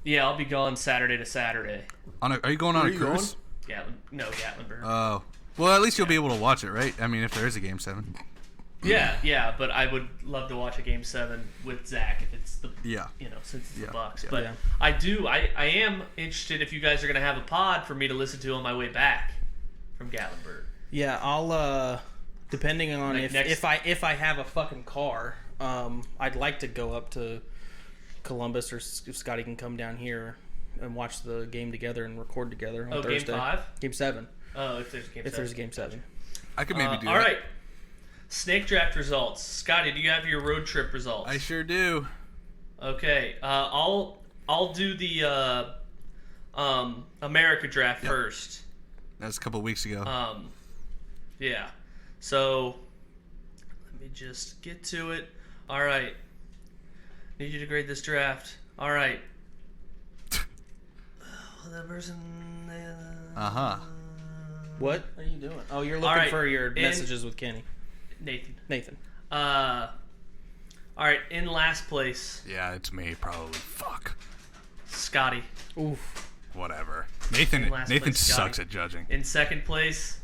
Yeah, I'll be gone Saturday to Saturday. Are you going on a cruise? Gatlinburg. Oh. Well, at least you'll be able to watch it, right? If there is a Game 7. Yeah, but I would love to watch a Game 7 with Zack if it's the since it's the Bucks. Yeah. But I am interested if you guys are going to have a pod for me to listen to on my way back from Gatlinburg. Yeah, I'll depending on if I have a fucking car, I'd like to go up to Columbus, or if Scotty can come down here and watch the game together and record together on Thursday. Game 5? Game 7. Oh, if there's a Game 7. If there's a Game 7. I could maybe do that. All right. Snake draft results. Scotty, do you have your road trip results? I sure do. Okay. I'll do the America draft first. That was a couple weeks ago. Yeah. So, let me just get to it. All right. Need you to grade this draft. All right. That person. What are you doing? Oh, you're looking for your messages with Kenny. Nathan. All right. In last place. Yeah, it's me probably. Fuck. Scotty. Oof. Whatever. Nathan sucks at judging. In second place,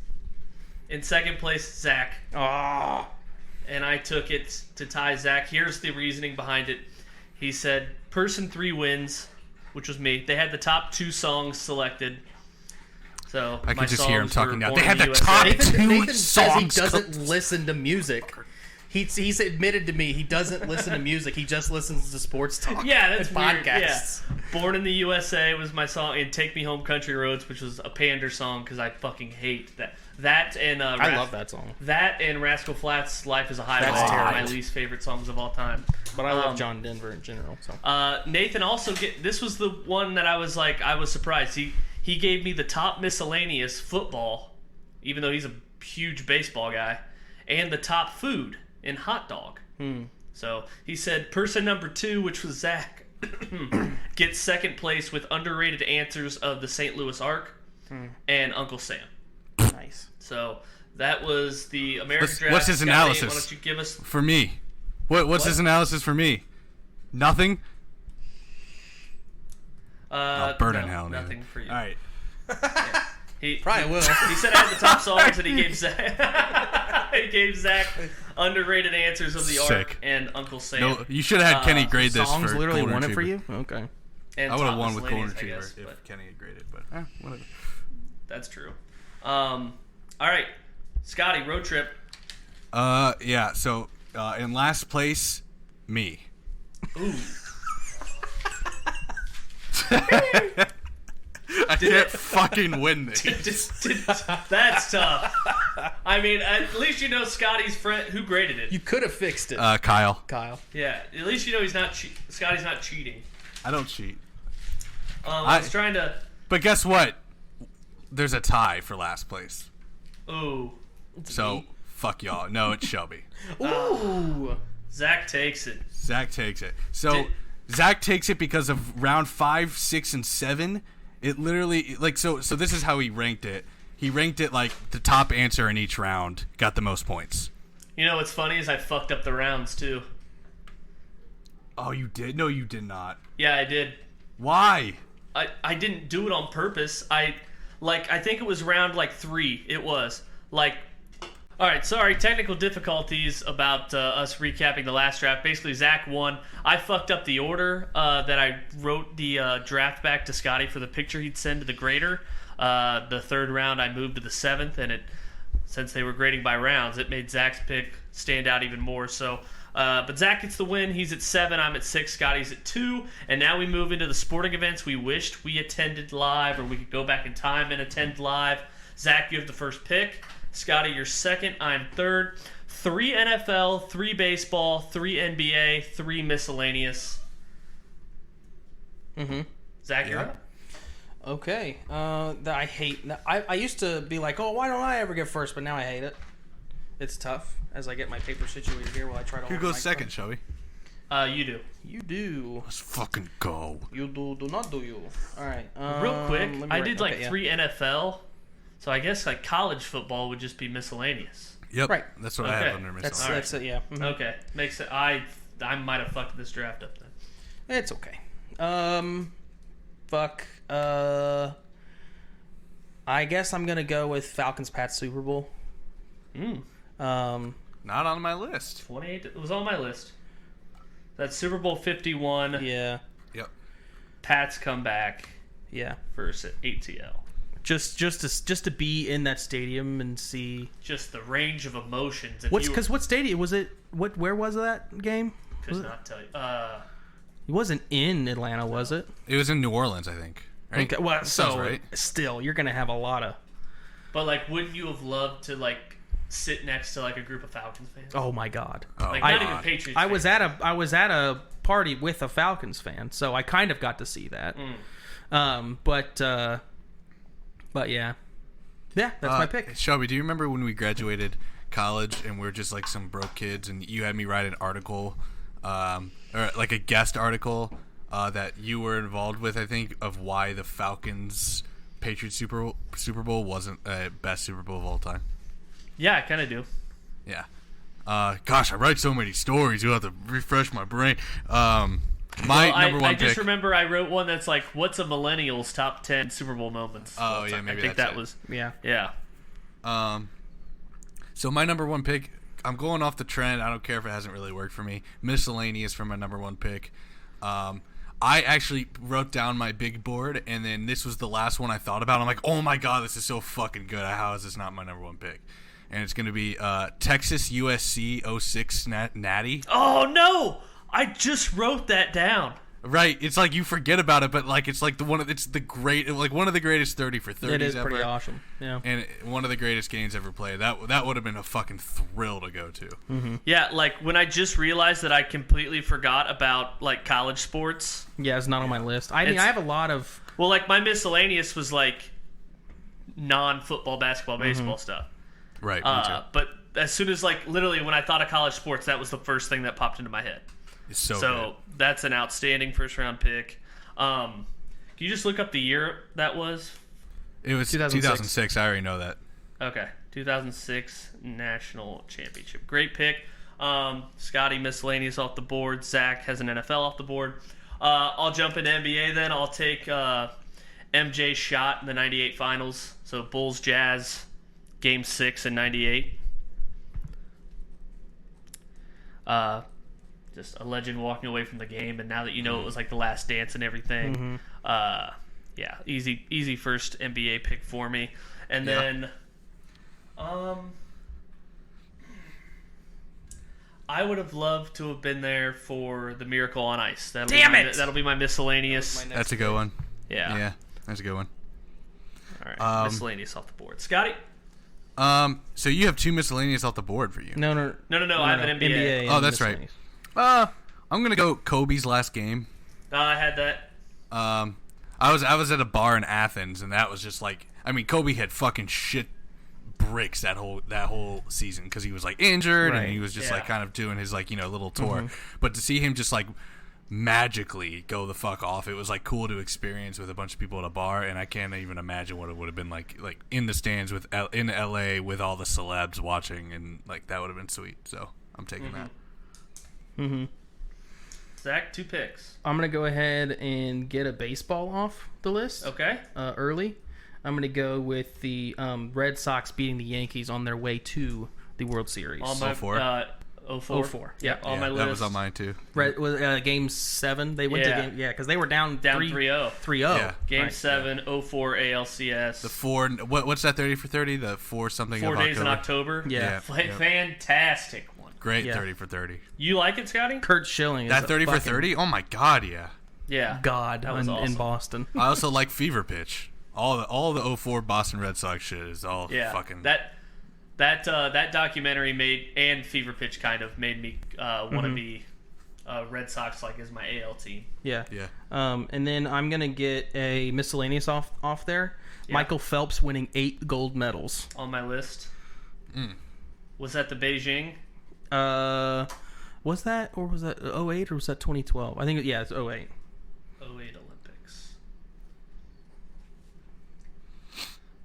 Zack. Ah. And I took it to tie Zack. Here's the reasoning behind it. He said, person 3 wins, which was me. They had the top 2 songs selected. So I could just hear him talking now. Born They had in the USA. top Nathan 2 says he songs. doesn't listen to music. He's admitted to me he doesn't listen to music. He just listens to sports talk. Yeah, that's and weird. podcasts. Yeah. Born in the USA was my song, and Take Me Home Country Roads, which was a pander song because I fucking hate that. That and I love that song. That and Rascal Flatts' Life is a Highway That's are my terrible. least favorite songs of all time. But I love John Denver in general. So Nathan also this was the one that I was surprised. He gave me the top miscellaneous football, even though he's a huge baseball guy, and the top food in hot dog. So he said person number 2, which was Zack, gets second place with underrated answers of the St. Louis Ark and Uncle Sam. Nice. So that was the American Draft. What's his Scotty, analysis? Why don't you give us For me. What's his analysis for me? Nothing? Burn in hell. Nothing for you. All right. Yeah. He Probably will. He said I had the top songs, and he gave Zack underrated answers of the Sick. Ark and Uncle Sam. No, you should have had Kenny grade this Songs for literally Golden won it for Retriever. you? Okay. And I would have top won with Golden miscellaneous, I Retriever guess, if Kenny had graded, but whatever. that's true. All right, Scotty, road trip. Yeah. So in last place, me. Ooh. I can't fucking win this. That's tough. I mean, at least you know Scotty's friend who graded it. You could have fixed it, Kyle. Kyle. Yeah, at least you know he's not. Scotty's not cheating. I don't cheat. I was trying to. But guess what? There's a tie for last place. Ooh. So fuck y'all. No, it's Shelby. Ooh. Zack takes it. Zack takes it. So Zack takes it because of round 5, 6, and 7. It literally so this is how he ranked it. He ranked it like the top answer in each round got the most points. You know what's funny is I fucked up the rounds too. Oh, you did? No, you did not. Yeah, I did. Why? I didn't do it on purpose. I think it was round 3. It was all right, sorry, technical difficulties about us recapping the last draft. Basically, Zack won. I fucked up the order that I wrote the draft back to Scotty for the picture he'd send to the grader. The third round, I moved to the 7th, and since they were grading by rounds, it made Zack's pick stand out even more. So, but Zack gets the win. He's at 7. I'm at 6. Scotty's at 2. And now we move into the sporting events we wished we attended live, or we could go back in time and attend live. Zack, you have the first pick. Scotty, you're second. I'm third. 3 NFL, 3 baseball, 3 NBA, 3 miscellaneous. Zack, you're up. Okay. I hate. I used to be like, oh, why don't I ever get first? But now I hate it. It's tough as I get my paper situated here while I try to. Who goes second, Shelby? You do. You do. Let's fucking go. You do not do you. All right. Real quick, I did 3 yeah. NFL, so I guess college football would just be miscellaneous. Yep. Right. That's what I have under miscellaneous. That's it. Yeah. Mm-hmm. Okay, makes it. I might have fucked this draft up then. It's okay. Fuck. I guess I'm gonna go with Falcons Pats Super Bowl. Not on my list. 28. It was on my list. That's Super Bowl 51. Yeah. Yep. Pats come back. Yeah. Versus ATL. Just to be in that stadium and see. Just the range of emotions. Because what stadium was it? Where was that game? Could not tell you. It wasn't in Atlanta, was it? It was in New Orleans, I think. Right? Okay. Well, so right. Still, you're gonna have a lot of. But wouldn't you have loved to sit next to a group of Falcons fans? Oh my God! Oh, not even Patriots. I was at a party with a Falcons fan, so I kind of got to see that. But yeah, that's my pick. Shelby, do you remember when we graduated college and we were just some broke kids, and you had me write an article, or a guest article that you were involved with, I think, of why the Falcons Patriots Super Bowl wasn't best Super Bowl of all time? Yeah, I kind of do. Yeah. Gosh, I write so many stories. You'll have to refresh my brain. Number one I just pick. remember I wrote one that's what's a millennial's top 10 Super Bowl moments? Oh, yeah, maybe I think that's that was. Yeah. So my number one pick, I'm going off the trend. I don't care if it hasn't really worked for me. Miscellaneous for my number one pick. I actually wrote down my big board, and then this was the last one I thought about. I'm like, oh my God, this is so fucking good. How is this not my number one pick? And it's going to be Texas USC 06 Natty. Oh, no! I just wrote that down. Right, it's you forget about it, but it's one of the greatest 30 for 30s ever. It is pretty awesome, yeah. And one of the greatest games ever played. That would have been a fucking thrill to go to. Mm-hmm. Yeah, when I just realized that I completely forgot about college sports. Yeah, it's not on my list. I mean, I have a lot of. Well, my miscellaneous was non-football, basketball, baseball stuff. Right, me too. But as soon as, like, literally when I thought of college sports, that was the first thing that popped into my head. It's so good. That's an outstanding first-round pick. Can you just look up the year that was? It was 2006. I already know that. Okay, 2006 National Championship. Great pick. Scotty, miscellaneous off the board. Zack has an NFL off the board. I'll jump into NBA then. I'll take MJ's shot in the 98 finals. So Bulls Jazz, Game 6 in 98. Just a legend walking away from the game, and now that you know it was like the last dance and everything, yeah, easy first NBA pick for me. And then, I would have loved to have been there for the Miracle on Ice. That'll be my miscellaneous. That's a good one. Yeah, that's a good one. All right, miscellaneous off the board. Scotty. So you have 2 miscellaneous off the board for you. No. I have an NBA. Oh, that's right. I'm gonna go Kobe's last game. I had that. I was at a bar in Athens, and that was just like, I mean, Kobe had fucking shit bricks that whole season because he was like injured and he was just like kind of doing his like little tour. But to see him just like magically go the fuck off, it was like cool to experience with a bunch of people at a bar, and I can't even imagine what it would have been like in the stands in LA with all the celebs watching, and like that would have been sweet. So I'm taking that. Zack, 2 picks. I'm going to go ahead and get a baseball off the list. Okay. Early. I'm going to go with the Red Sox beating the Yankees on their way to the World Series. On my, 04. 04. Yeah, on my list. That was on mine too. Game 7. They went to game. Yeah, because they were down 3-0. 3-0. Yeah. Game 7, 04 ALCS. The 4. What's that 30 for 30? The 4 something. 4 days in October. Yeah. Fantastic one. Great 30 for 30. You like it, Scotty? Kurt Schilling. That 30 for 30? Oh my god, yeah. Yeah. God, that was awesome. In Boston. I also like Fever Pitch. All the 04 Boston Red Sox shit is all fucking. That documentary made, and Fever Pitch kind of made me want to be Red Sox like as my AL team. Yeah. Yeah. And then I'm gonna get a miscellaneous off there. Yeah. Michael Phelps winning 8 gold medals On my list. Was that the Beijing? Was that, or was that 08, or was that 2012? I think it's 08. 08 Olympics.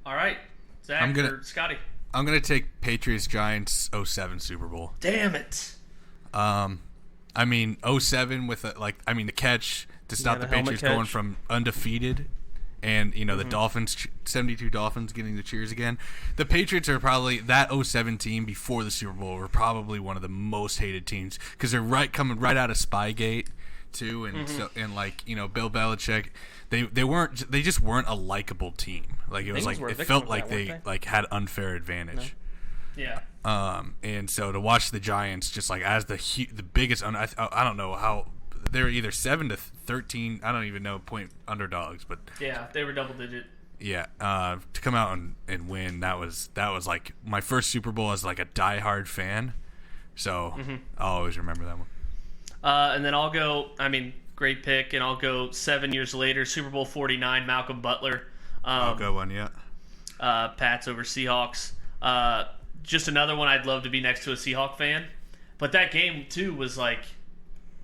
All right, Zack or Scotty. I'm gonna take Patriots Giants 07 Super Bowl. Damn it. I mean 07 with the catch to stop the Patriots going from undefeated, and the Dolphins, 72 Dolphins getting the cheers again. The Patriots are probably, that 07 team before the Super Bowl were probably one of the most hated teams because they're coming right out of Spygate too, and so Bill Belichick. They just weren't a likable team. Like it felt like they had unfair advantage. No. Yeah. And so to watch the Giants just like as the biggest, I don't know how they were either 7-13. I don't even know point underdogs, but yeah, they were double digit. Yeah. To come out and win, that was like my first Super Bowl as like a diehard fan. So I'll always remember that one. And then I'll go. I mean, great pick, and I'll go 7 years later, Super Bowl 49, Malcolm Butler. Good one, yeah. Pats over Seahawks. Just another one I'd love to be next to a Seahawk fan. But that game, too, was like,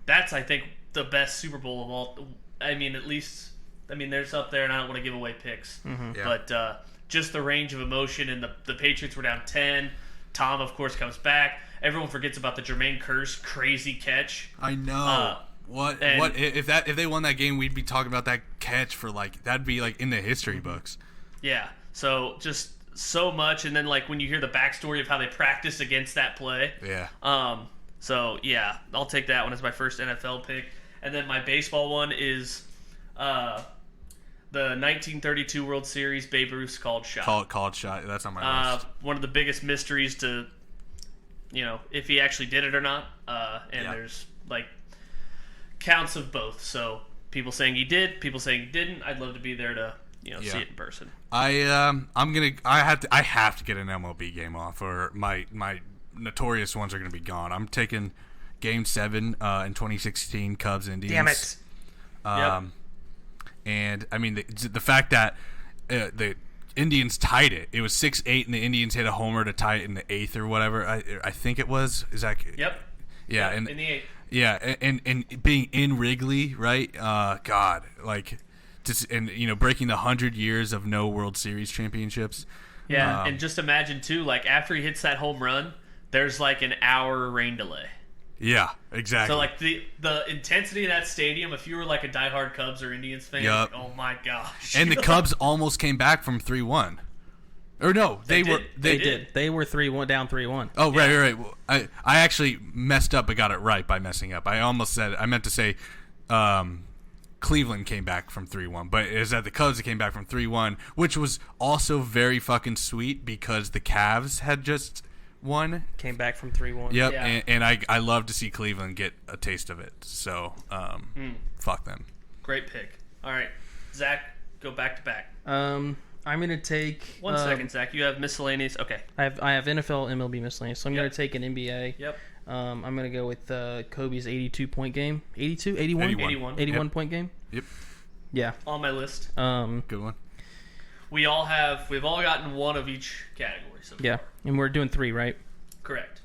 that's, I think, the best Super Bowl of all. I mean, at least, there's up there, and I don't want to give away picks. Yeah. But just the range of emotion, and the Patriots were down 10. Tom, of course, comes back. Everyone forgets about the Jermaine Kearse crazy catch. I know. What if they won that game? We'd be talking about that catch for that'd be in the history books. Yeah. So just so much, and then when you hear the backstory of how they practiced against that play. Yeah. So yeah, I'll take that one as my first NFL pick, and then my baseball one is, the 1932 World Series, Babe Ruth's called shot. Called shot. That's on my list. One of the biggest mysteries to, if he actually did it or not. There's counts of both. So people saying he did, people saying he didn't. I'd love to be there to see it in person. I have to get an MLB game off, or my notorious ones are gonna be gone. I'm taking Game 7 in 2016 Cubs Indians. Damn it. And I mean the fact that Indians tied it. It was 6-8, and the Indians hit a homer to tie it in the 8th or whatever. I think it was. Is that? Yep. Yeah, yep, and in the 8th. Yeah, and being in Wrigley, right? God, like, just and breaking the 100 years of no World Series championships. Yeah, and just imagine too, like after he hits that home run, there's like an hour rain delay. Yeah, exactly. So like the intensity of that stadium, if you were like a diehard Cubs or Indians fan, Yep. like, oh my gosh. And the Cubs almost came back from 3-1. Or no, they did. They were 3-1 down 3-1. Oh, right. Well, I actually messed up but got it right by messing up. I meant to say Cleveland came back from 3-1, but it was that the Cubs that came back from 3-1, which was also very fucking sweet because the Cavs had just won. Came back from 3-1. Yep, Yeah. and I love to see Cleveland get a taste of it. So, fuck them. Great pick. All right, Zach, go back to back. I'm gonna take 1 second, Zach. You have miscellaneous. Okay. I have NFL, MLB miscellaneous, so I'm gonna take an NBA. Yep. I'm gonna go with Kobe's 82-point game. 82, 81, 81. 81 point game. Yep. Yeah. On my list. Good one. We've all gotten one of each category. So Yeah, and we're doing 3, right? Correct.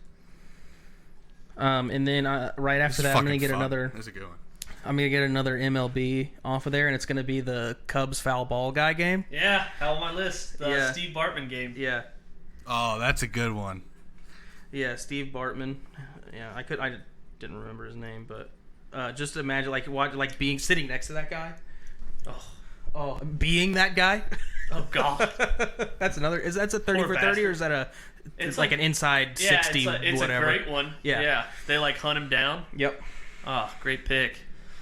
And then right after that, I'm gonna get another. That's a good one. I'm gonna get another MLB off of there, and it's gonna be the Cubs foul ball guy game. Yeah, how on my list? The Yeah. Steve Bartman game. Yeah. Oh, that's a good one. Yeah, Steve Bartman. Yeah, I didn't remember his name, but just imagine like being sitting next to that guy. Oh, being that guy. Oh God. That's another. That's a 30 Poor for 30, bastard. or is that it's like an inside 60 it's whatever? a great one. Yeah. They like hunt him down. Yep. Oh, great pick.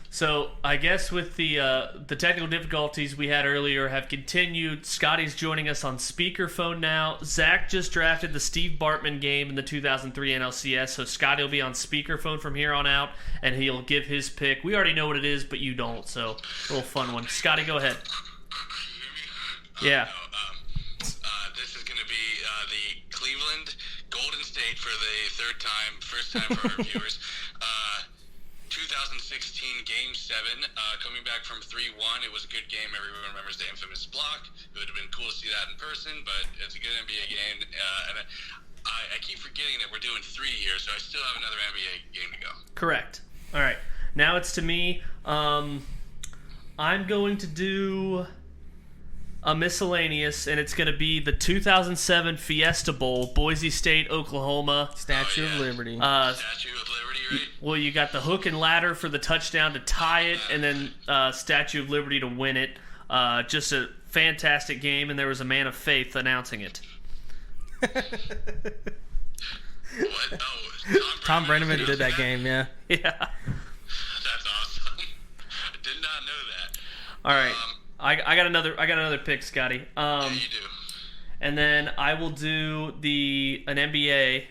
So I guess with the technical difficulties we had earlier have continued. Scotty's joining us on speakerphone now. Zach just drafted the Steve Bartman game in the 2003 NLCS, so Scotty will be on speakerphone from here on out, and he'll give his pick. We already know what it is, but you don't, so a little fun one. Scotty, go ahead. Yeah. This is going to be the Cleveland Golden State for the first time for our viewers. 2016 Game 7, coming back from 3-1. It was a good game. Everyone remembers the infamous block. It would have been cool to see that in person, but it's a good NBA game. And I keep forgetting that we're doing 3 here, so I still have another NBA game to go. Correct. All right. Now it's to me. I'm going to do a miscellaneous, and it's going to be the 2007 Fiesta Bowl, Boise State, Oklahoma. Statue of Liberty. Statue of Liberty, right? Well, you got the hook and ladder for the touchdown to tie it, and then Statue of Liberty to win it. Just a fantastic game, and there was a man of faith announcing it. What? Oh, Tom Brenneman did that game, yeah. Yeah. That's awesome. I did not know that. All right. I got another pick, Scotty. Yeah, you do. And then I will do an NBA.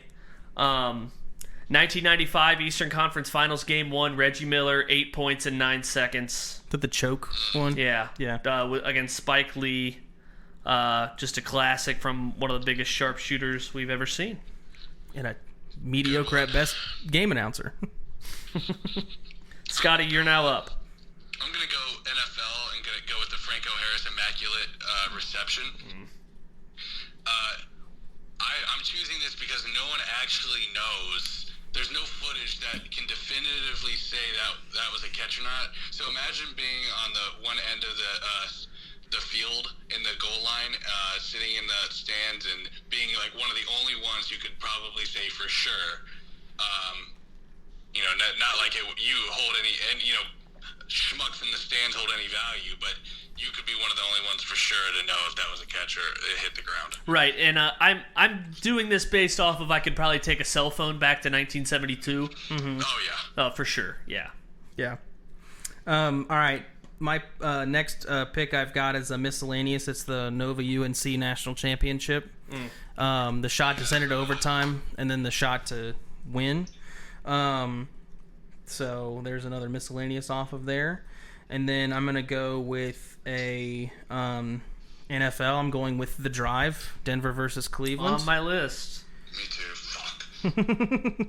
1995 Eastern Conference Finals Game 1. Reggie Miller, 8 points in 9 seconds. Did the choke one? Yeah. Yeah. Against Spike Lee. Just a classic from one of the biggest sharpshooters we've ever seen. And a mediocre at best game announcer. Scotty, you're now up. I'm going to go NFL and going to go with the Franco Harris Immaculate Reception. I'm choosing this because no one actually knows. There's no footage that can definitively say that was a catch or not. So imagine being on the one end of the field in the goal line, sitting in the stands and being like one of the only ones you could probably say for sure. Not like you hold any, and schmucks in the stands hold any value, but you could be one of the only ones for sure to know if that was a catch or it hit the ground. Right, and I'm doing this based off of I could probably take a cell phone back to 1972. Mm-hmm. Oh yeah. Oh, for sure, yeah. Yeah. All right. My next pick I've got is a miscellaneous. It's the Nova UNC National Championship. The shot to send it to overtime, and then the shot to win. So there's another miscellaneous off of there. And then I'm going to go with a NFL. I'm going with The Drive, Denver versus Cleveland. On my list. Me too. Fuck.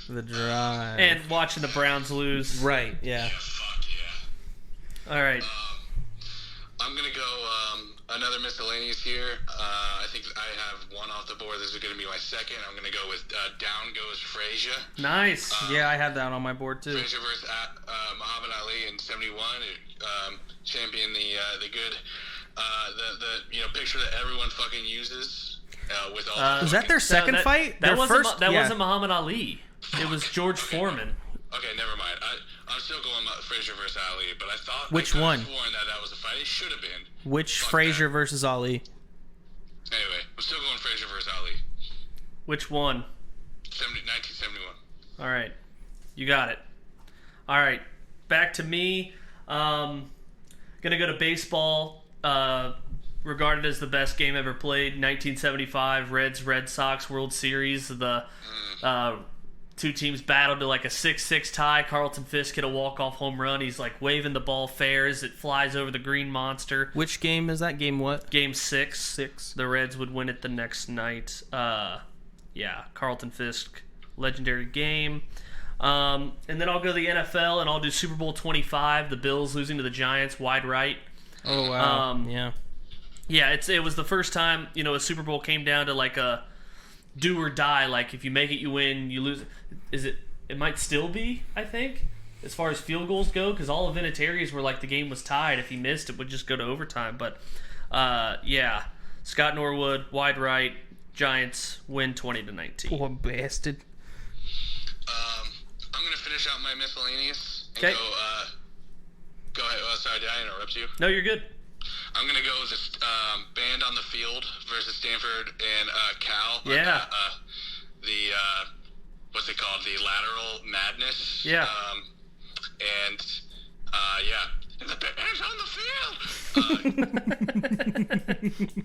The Drive. And watching the Browns lose. Right, yeah. Yeah, fuck yeah. All right. I'm gonna go Another miscellaneous here. I think I have one off the board. This is going to be my second. I'm going to go with Down Goes Frazier. Nice. Yeah, I had that on my board too. Frazier versus Muhammad Ali in '71. Champion the good the picture that everyone fucking uses with all. Was that their second fight? That Their wasn't. first? That yeah. wasn't Muhammad Ali. It was George Foreman. Okay, never mind. I'm still going Frazier versus Ali, but I thought Which one? Sworn that was a fight. It should have been. Which Frazier versus Ali? Anyway, I'm still going Frazier versus Ali. Which one? 1971. All right, you got it. All right, back to me. Gonna go to baseball. Regarded as the best game ever played, 1975 Red Sox World Series. The two teams battled to like a 6-6 tie. Carlton Fisk hit a walk-off home run. He's like waving the ball fair as it flies over the green monster. Which game is that? Game what? Game 6. The Reds would win it the next night. Yeah, Carlton Fisk, legendary game. And then I'll go to the NFL and I'll do Super Bowl 25. The Bills losing to the Giants, wide right. Oh wow. Yeah. Yeah, it was the first time a Super Bowl came down to like a do or die. Like if you make it, you win. You lose. It might still be, I think, as far as field goals go, because all of Vinatieri's were like the game was tied. If he missed, it would just go to overtime. But yeah, Scott Norwood, wide right, Giants win 20-19. Poor bastard. I'm gonna finish out my miscellaneous. And Okay. Go ahead. Sorry, did I interrupt you? No, you're good. I'm gonna go with this band on the field versus Stanford and Cal. Yeah. What's it called? The lateral madness. Yeah. And yeah, the band's on the field.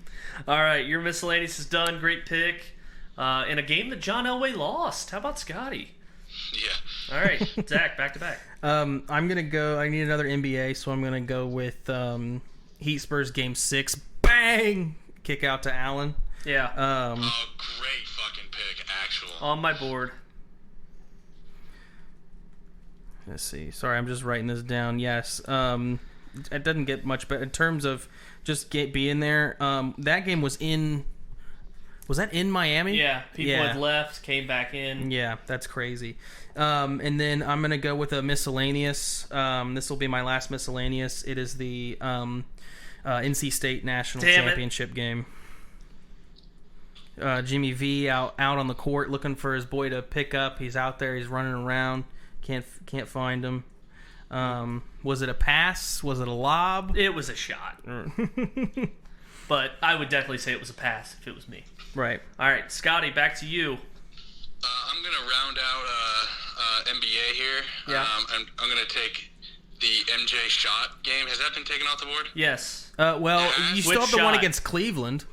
All right, your miscellaneous is done. Great pick. In a game that John Elway lost. How about Scotty? Yeah. All right, Zach, back to back. I'm gonna go. I need another NBA, so I'm gonna go with Heat Spurs Game 6. Bang! Kick out to Allen. Yeah. Oh, great fucking pick, actual. On my board. Let's see. Sorry, I'm just writing this down. Yes. It doesn't get much better in terms of just being there. That game was in. Was that in Miami? Yeah. People had left, came back in. Yeah, that's crazy. And then I'm gonna go with a miscellaneous. This will be my last miscellaneous. It is the NC State National Championship game. Jimmy V out on the court looking for his boy to pick up. He's out there. He's running around. Can't find him. Was it a pass? Was it a lob? It was a shot. But I would definitely say it was a pass if it was me. Right. All right, Scotty, back to you. I'm gonna round out NBA here. Yeah. I'm gonna take the MJ shot game. Has that been taken off the board? Yes. Well, you still have the one shot? against Cleveland.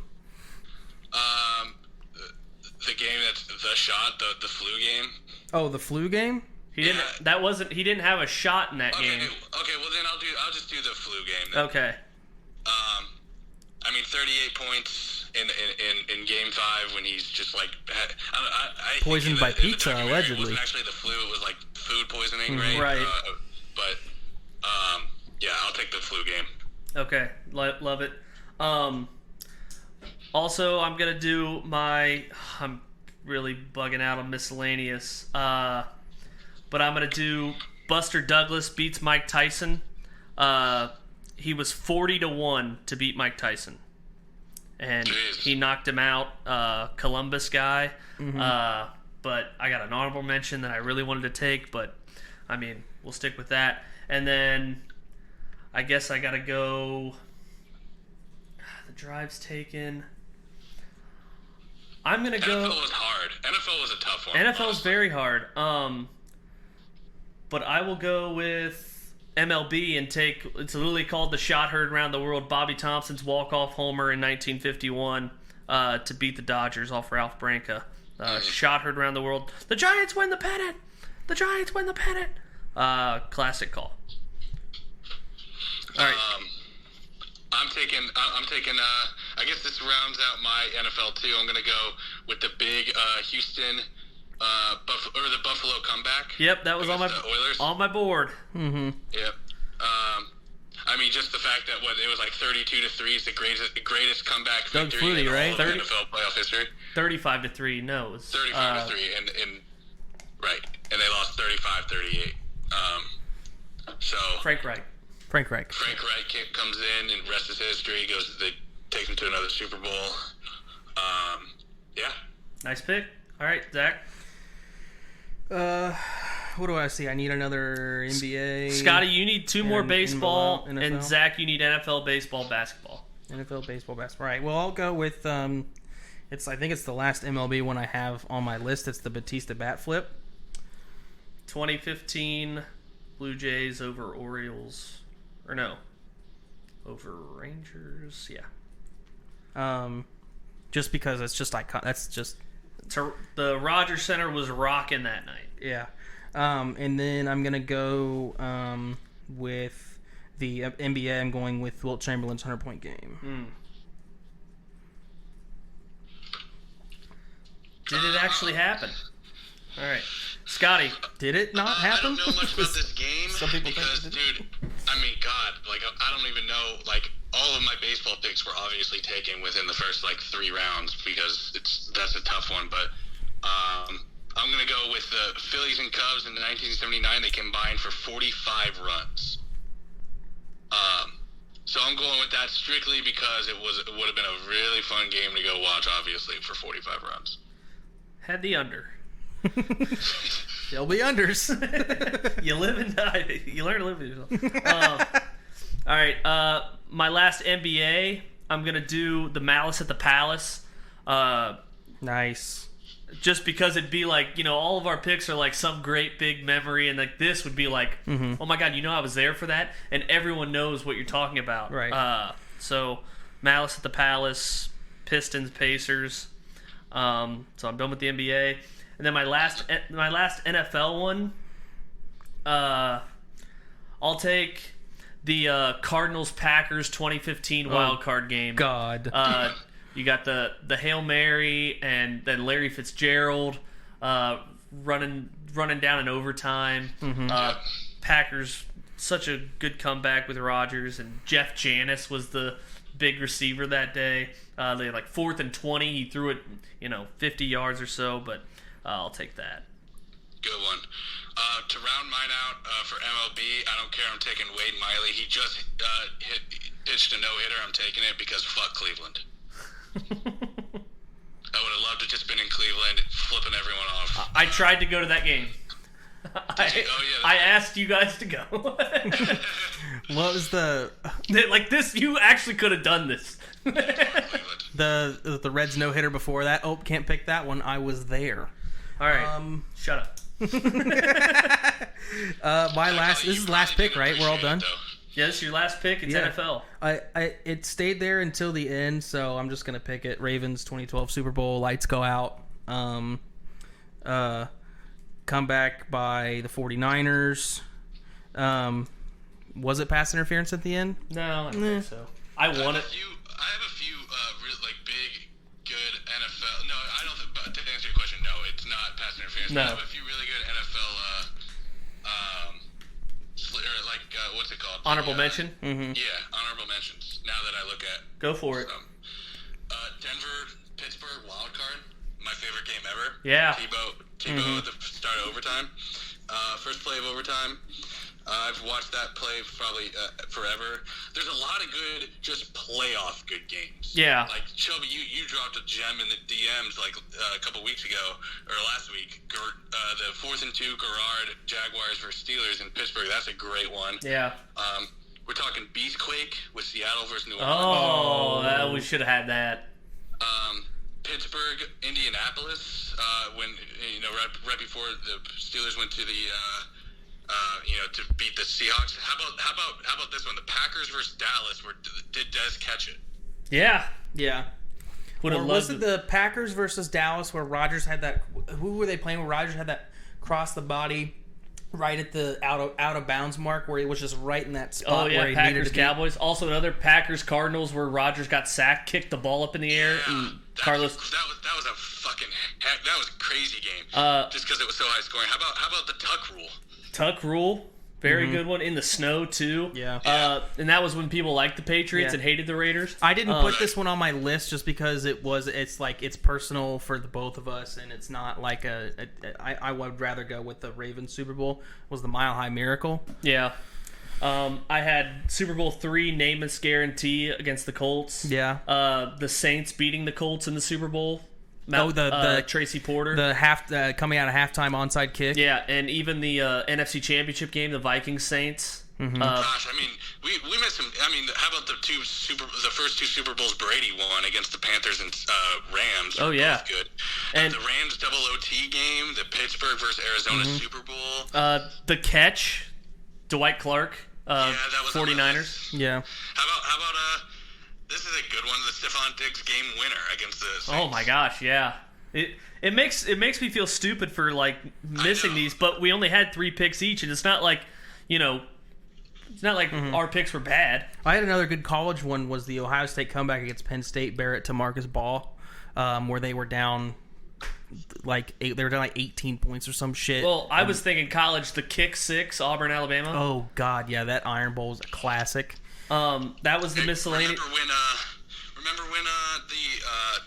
The game that's the shot, the flu game. Oh, the flu game? He didn't. Yeah. That wasn't. He didn't have a shot in that Okay. game. Okay. Well, then I'll just do the flu game. Then. Okay. I mean, 38 points in Game 5 when he's just like I think Poisoned by in the pizza, documentary, allegedly. It wasn't actually the flu; it was like food poisoning, Mm-hmm. right? Right. But yeah, I'll take the flu game. Okay. Love it. Also, I'm gonna do my. I'm really bugging out on miscellaneous. But I'm gonna do Buster Douglas beats Mike Tyson. He was 40-1 to beat Mike Tyson, and Jeez. he knocked him out. Columbus guy. Mm-hmm. But I got an honorable mention that I really wanted to take, but I mean, we'll stick with that. And then I guess I gotta go. The drive's taken. I'm gonna go. NFL was hard. NFL was a tough one. NFL is honestly. very hard. But I will go with MLB and take. It's literally called the shot heard around the world. Bobby Thompson's walk-off homer in 1951 to beat the Dodgers off Ralph Branca. Shot heard around the world. The Giants win the pennant. The Giants win the pennant. Classic call. All right. I'm taking. I guess this rounds out my NFL too. I'm gonna go with the big Houston, the Buffalo comeback. Yep, that was on against the Oilers. my board. Mm-hmm. Yep. I mean, mean, just the fact that it was like 32-3 is the greatest comeback Doug victory Flutie, in right? all of NFL playoff history. 35-3. No, it was 35-3, and right, and they lost 35-38. So Frank Reich. Frank Reich comes in, and rest is history. They take him to another Super Bowl. Yeah. Nice pick. All right, Zach. What do I see? I need another NBA. Scotty, you need 2 more baseball, NFL. and Zach, you need NFL, baseball, basketball. NFL, baseball, basketball. All right. Well, I'll go with I think it's the last MLB one I have on my list. It's the Batista bat flip. 2015 Blue Jays over Orioles, or no, over Rangers. Yeah. Just because it's just iconic. That's just the Rogers Center was rocking that night. Yeah. And then I'm gonna go with the NBA. I'm going with Wilt Chamberlain's 100-point game. Did it actually happen? All right, Scotty. Did it not happen? I don't know much about this game. Some people because, think dude, I mean, God, like, I don't even know, like, all of my baseball picks were obviously taken within the first, like, 3 rounds because that's a tough one, but I'm going to go with the Phillies and Cubs in 1979. They combined for 45 runs. So I'm going with that strictly because it would have been a really fun game to go watch, obviously, for 45 runs. Had the under. They'll be unders. You live and die. You learn to live with yourself. All right. My last NBA, I'm going to do the Malice at the Palace. Nice. Just because it'd be like, all of our picks are like some great big memory, and like this would be like, oh my God, I was there for that, and everyone knows what you're talking about. Right. So Malice at the Palace, Pistons, Pacers. So I'm done with the NBA, and then my last NFL one. I'll take the Cardinals Packers 2015 wild card game. God. You got the Hail Mary, and then Larry Fitzgerald running down in overtime. Packers, such a good comeback with Rodgers, and Jeff Janis was the big receiver that day. They had like 4th and 20. He threw it, 50 yards or so, but I'll take that. Good one. To round mine out for MLB, I don't care. I'm taking Wade Miley. He just pitched a no-hitter. I'm taking it because fuck Cleveland. I would have loved to just been in Cleveland flipping everyone off. I tried to go to that game. I asked you guys to go. What was the like this? You actually could have done this. the Reds no hitter before that? Oh, can't pick that one. I was there. All right, shut up. This is last pick, right? We're all done. Yeah, this is your last pick. It's NFL. It stayed there until the end, so I'm just gonna pick it. Ravens 2012 Super Bowl. Lights go out. Comeback by the 49ers. Was it pass interference at the end? No, I don't think so. I won it. I have a few really big, good NFL. No, I don't think. But to answer your question, no, it's not pass interference. No. I have a few really good NFL. What's it called? Honorable mention. Mm-hmm. Yeah, honorable mentions. Now that I look at. Go for it. Denver, Pittsburgh wild card. My favorite game ever. Yeah. Tebow at the start of overtime. First play of overtime. I've watched that play probably forever. There's a lot of good, just playoff good games. Yeah. Like, Shelby, you dropped a gem in the DMs like a couple weeks ago, or last week. The 4th and 2 Garrard Jaguars versus Steelers in Pittsburgh. That's a great one. Yeah. We're talking Beastquake with Seattle versus New Oh, Orleans. we should have had that. Pittsburgh, Indianapolis, when right before the Steelers went to the to beat the Seahawks. How about this one? The Packers versus Dallas. Did Dez catch it? Yeah. Or was it the Packers versus Dallas where Rodgers had that? Who were they playing? Where Rodgers had that cross the body right at the out of bounds mark where he was just right in that spot. Oh yeah, where he Packers needed to be. Cowboys. Also another Packers Cardinals where Rodgers got sacked, kicked the ball up in the air, and Carlos. That was a fucking that was a crazy game. Just because it was so high scoring. How about the tuck rule? Tuck rule. Very good one. In the snow, too. Yeah. And that was when people liked the Patriots and hated the Raiders. I didn't put this one on my list just because it's personal for the both of us, and it's not like I would rather go with the Ravens Super Bowl. Was the Mile High Miracle. Yeah. I had Super Bowl III, Namath's guarantee against the Colts. Yeah. The Saints beating the Colts in the Super Bowl. The Tracy Porter. The coming out of halftime onside kick. Yeah, and even the NFC Championship game, the Vikings Saints. Gosh, I mean, we missed some. I mean, how about the first two Super Bowls Brady won against the Panthers and Rams? Oh yeah, both good. And the Rams double OT game, the Pittsburgh versus Arizona Super Bowl. The catch, Dwight Clark. That was 49ers. Yeah. How about this is a good one, the Stephon Diggs game winner against the Saints. Oh my gosh, yeah. It makes me feel stupid for like missing these, but we only had 3 picks each, and it's not like, it's not like our picks were bad. I had another good college one, was the Ohio State comeback against Penn State, Barrett to Marcus Ball, where they were down like 18 points or some shit. Well, I was thinking college, the kick 6, Auburn, Alabama. Oh God, yeah, that Iron Bowl is a classic. That was the miscellaneous. Remember when the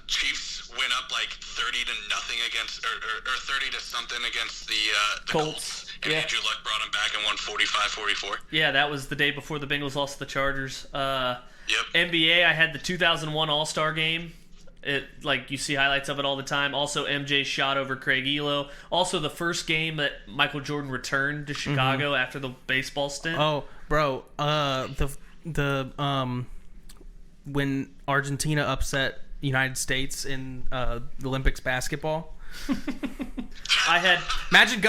Chiefs went up like 30-0 against, or 30-something against the Colts, and Andrew Luck brought them back and won 45-44. Yeah, that was the day before the Bengals lost to the Chargers. Yep. NBA, I had the 2001 All-Star Game. You see highlights of it all the time. Also, MJ's shot over Craig Elo. Also, the first game that Michael Jordan returned to Chicago after the baseball stint. Oh, bro, when Argentina upset United States in the Olympics basketball. I had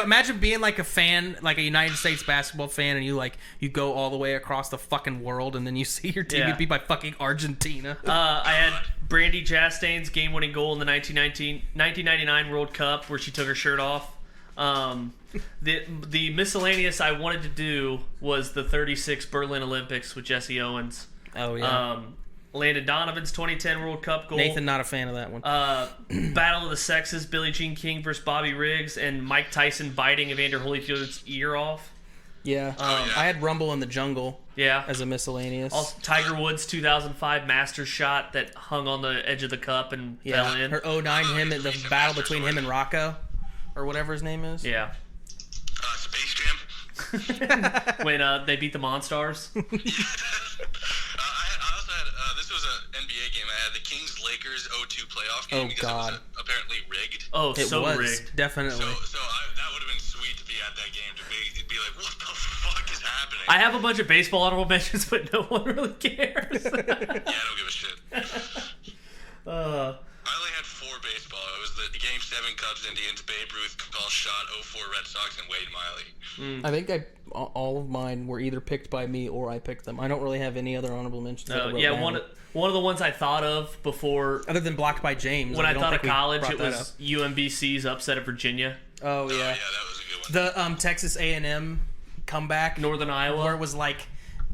imagine being like a fan, like a United States basketball fan, and you go all the way across the fucking world, and then you see your team get beat by fucking Argentina. I had Brandy Chastain's game-winning goal in the 1999 World Cup, where she took her shirt off. The miscellaneous I wanted to do was the 36 Berlin Olympics with Jesse Owens. Oh yeah. Landon Donovan's 2010 World Cup goal. Nathan, not a fan of that one. Battle of the Sexes, Billie Jean King versus Bobby Riggs, and Mike Tyson biting Evander Holyfield's ear off. Yeah. I had Rumble in the Jungle. Yeah. As a miscellaneous. Also, Tiger Woods' 2005 Masters shot that hung on the edge of the cup and fell in. Her 09, the battle between him and Rocco, or whatever his name is. Yeah. Space Jam. When they beat the Monstars. I also had, this was an NBA game. I had the Kings-Lakers 0-2 playoff game because it was apparently rigged. Oh, it so was, rigged. Definitely. So that would have been sweet to be at that game, to be like, what the fuck is happening? I have a bunch of baseball honorable mentions, but no one really cares. Yeah, I don't give a shit. I only had 4 baseball. It was the Game 7 Cubs Indians, Babe Ruth call shot, 04 Red Sox, and Wade Miley. I think all of mine were either picked by me or I picked them. I don't really have any other honorable mentions. One of the ones I thought of before, other than blocked by James. When I thought of college, it was UMBC's upset of Virginia. Oh yeah, that was a good one. The Texas A&M comeback, Northern Iowa, where it was like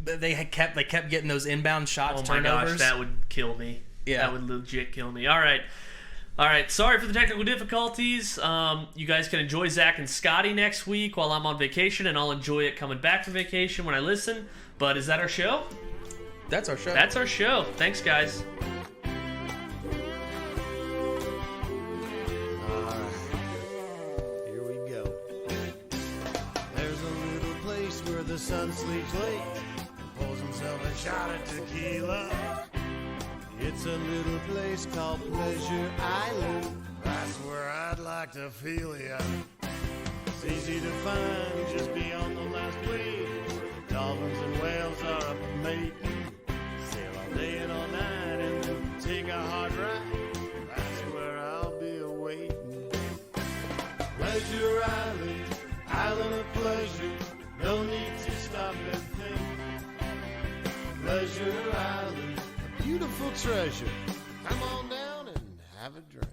they kept getting those inbound shots. Oh my turnovers. gosh, that would kill me. Yeah, that would legit kill me. All right. Sorry for the technical difficulties. You guys can enjoy Zack and Scotty next week while I'm on vacation, and I'll enjoy it coming back from vacation when I listen. But is that our show? That's our show. That's our show. Thanks, guys. Here we go. There's a little place where the sun sleeps late and pulls himself a shot of tequila. It's a little place called Pleasure Island. That's where I'd like to feel ya. It's easy to find just beyond the last wave. Dolphins and whales are up mating. Sail all day and all night and then take a hard ride. That's where I'll be awaiting. Pleasure Island, island of pleasure. No need to stop and think. Pleasure Island, beautiful treasure. Come on down and have a drink.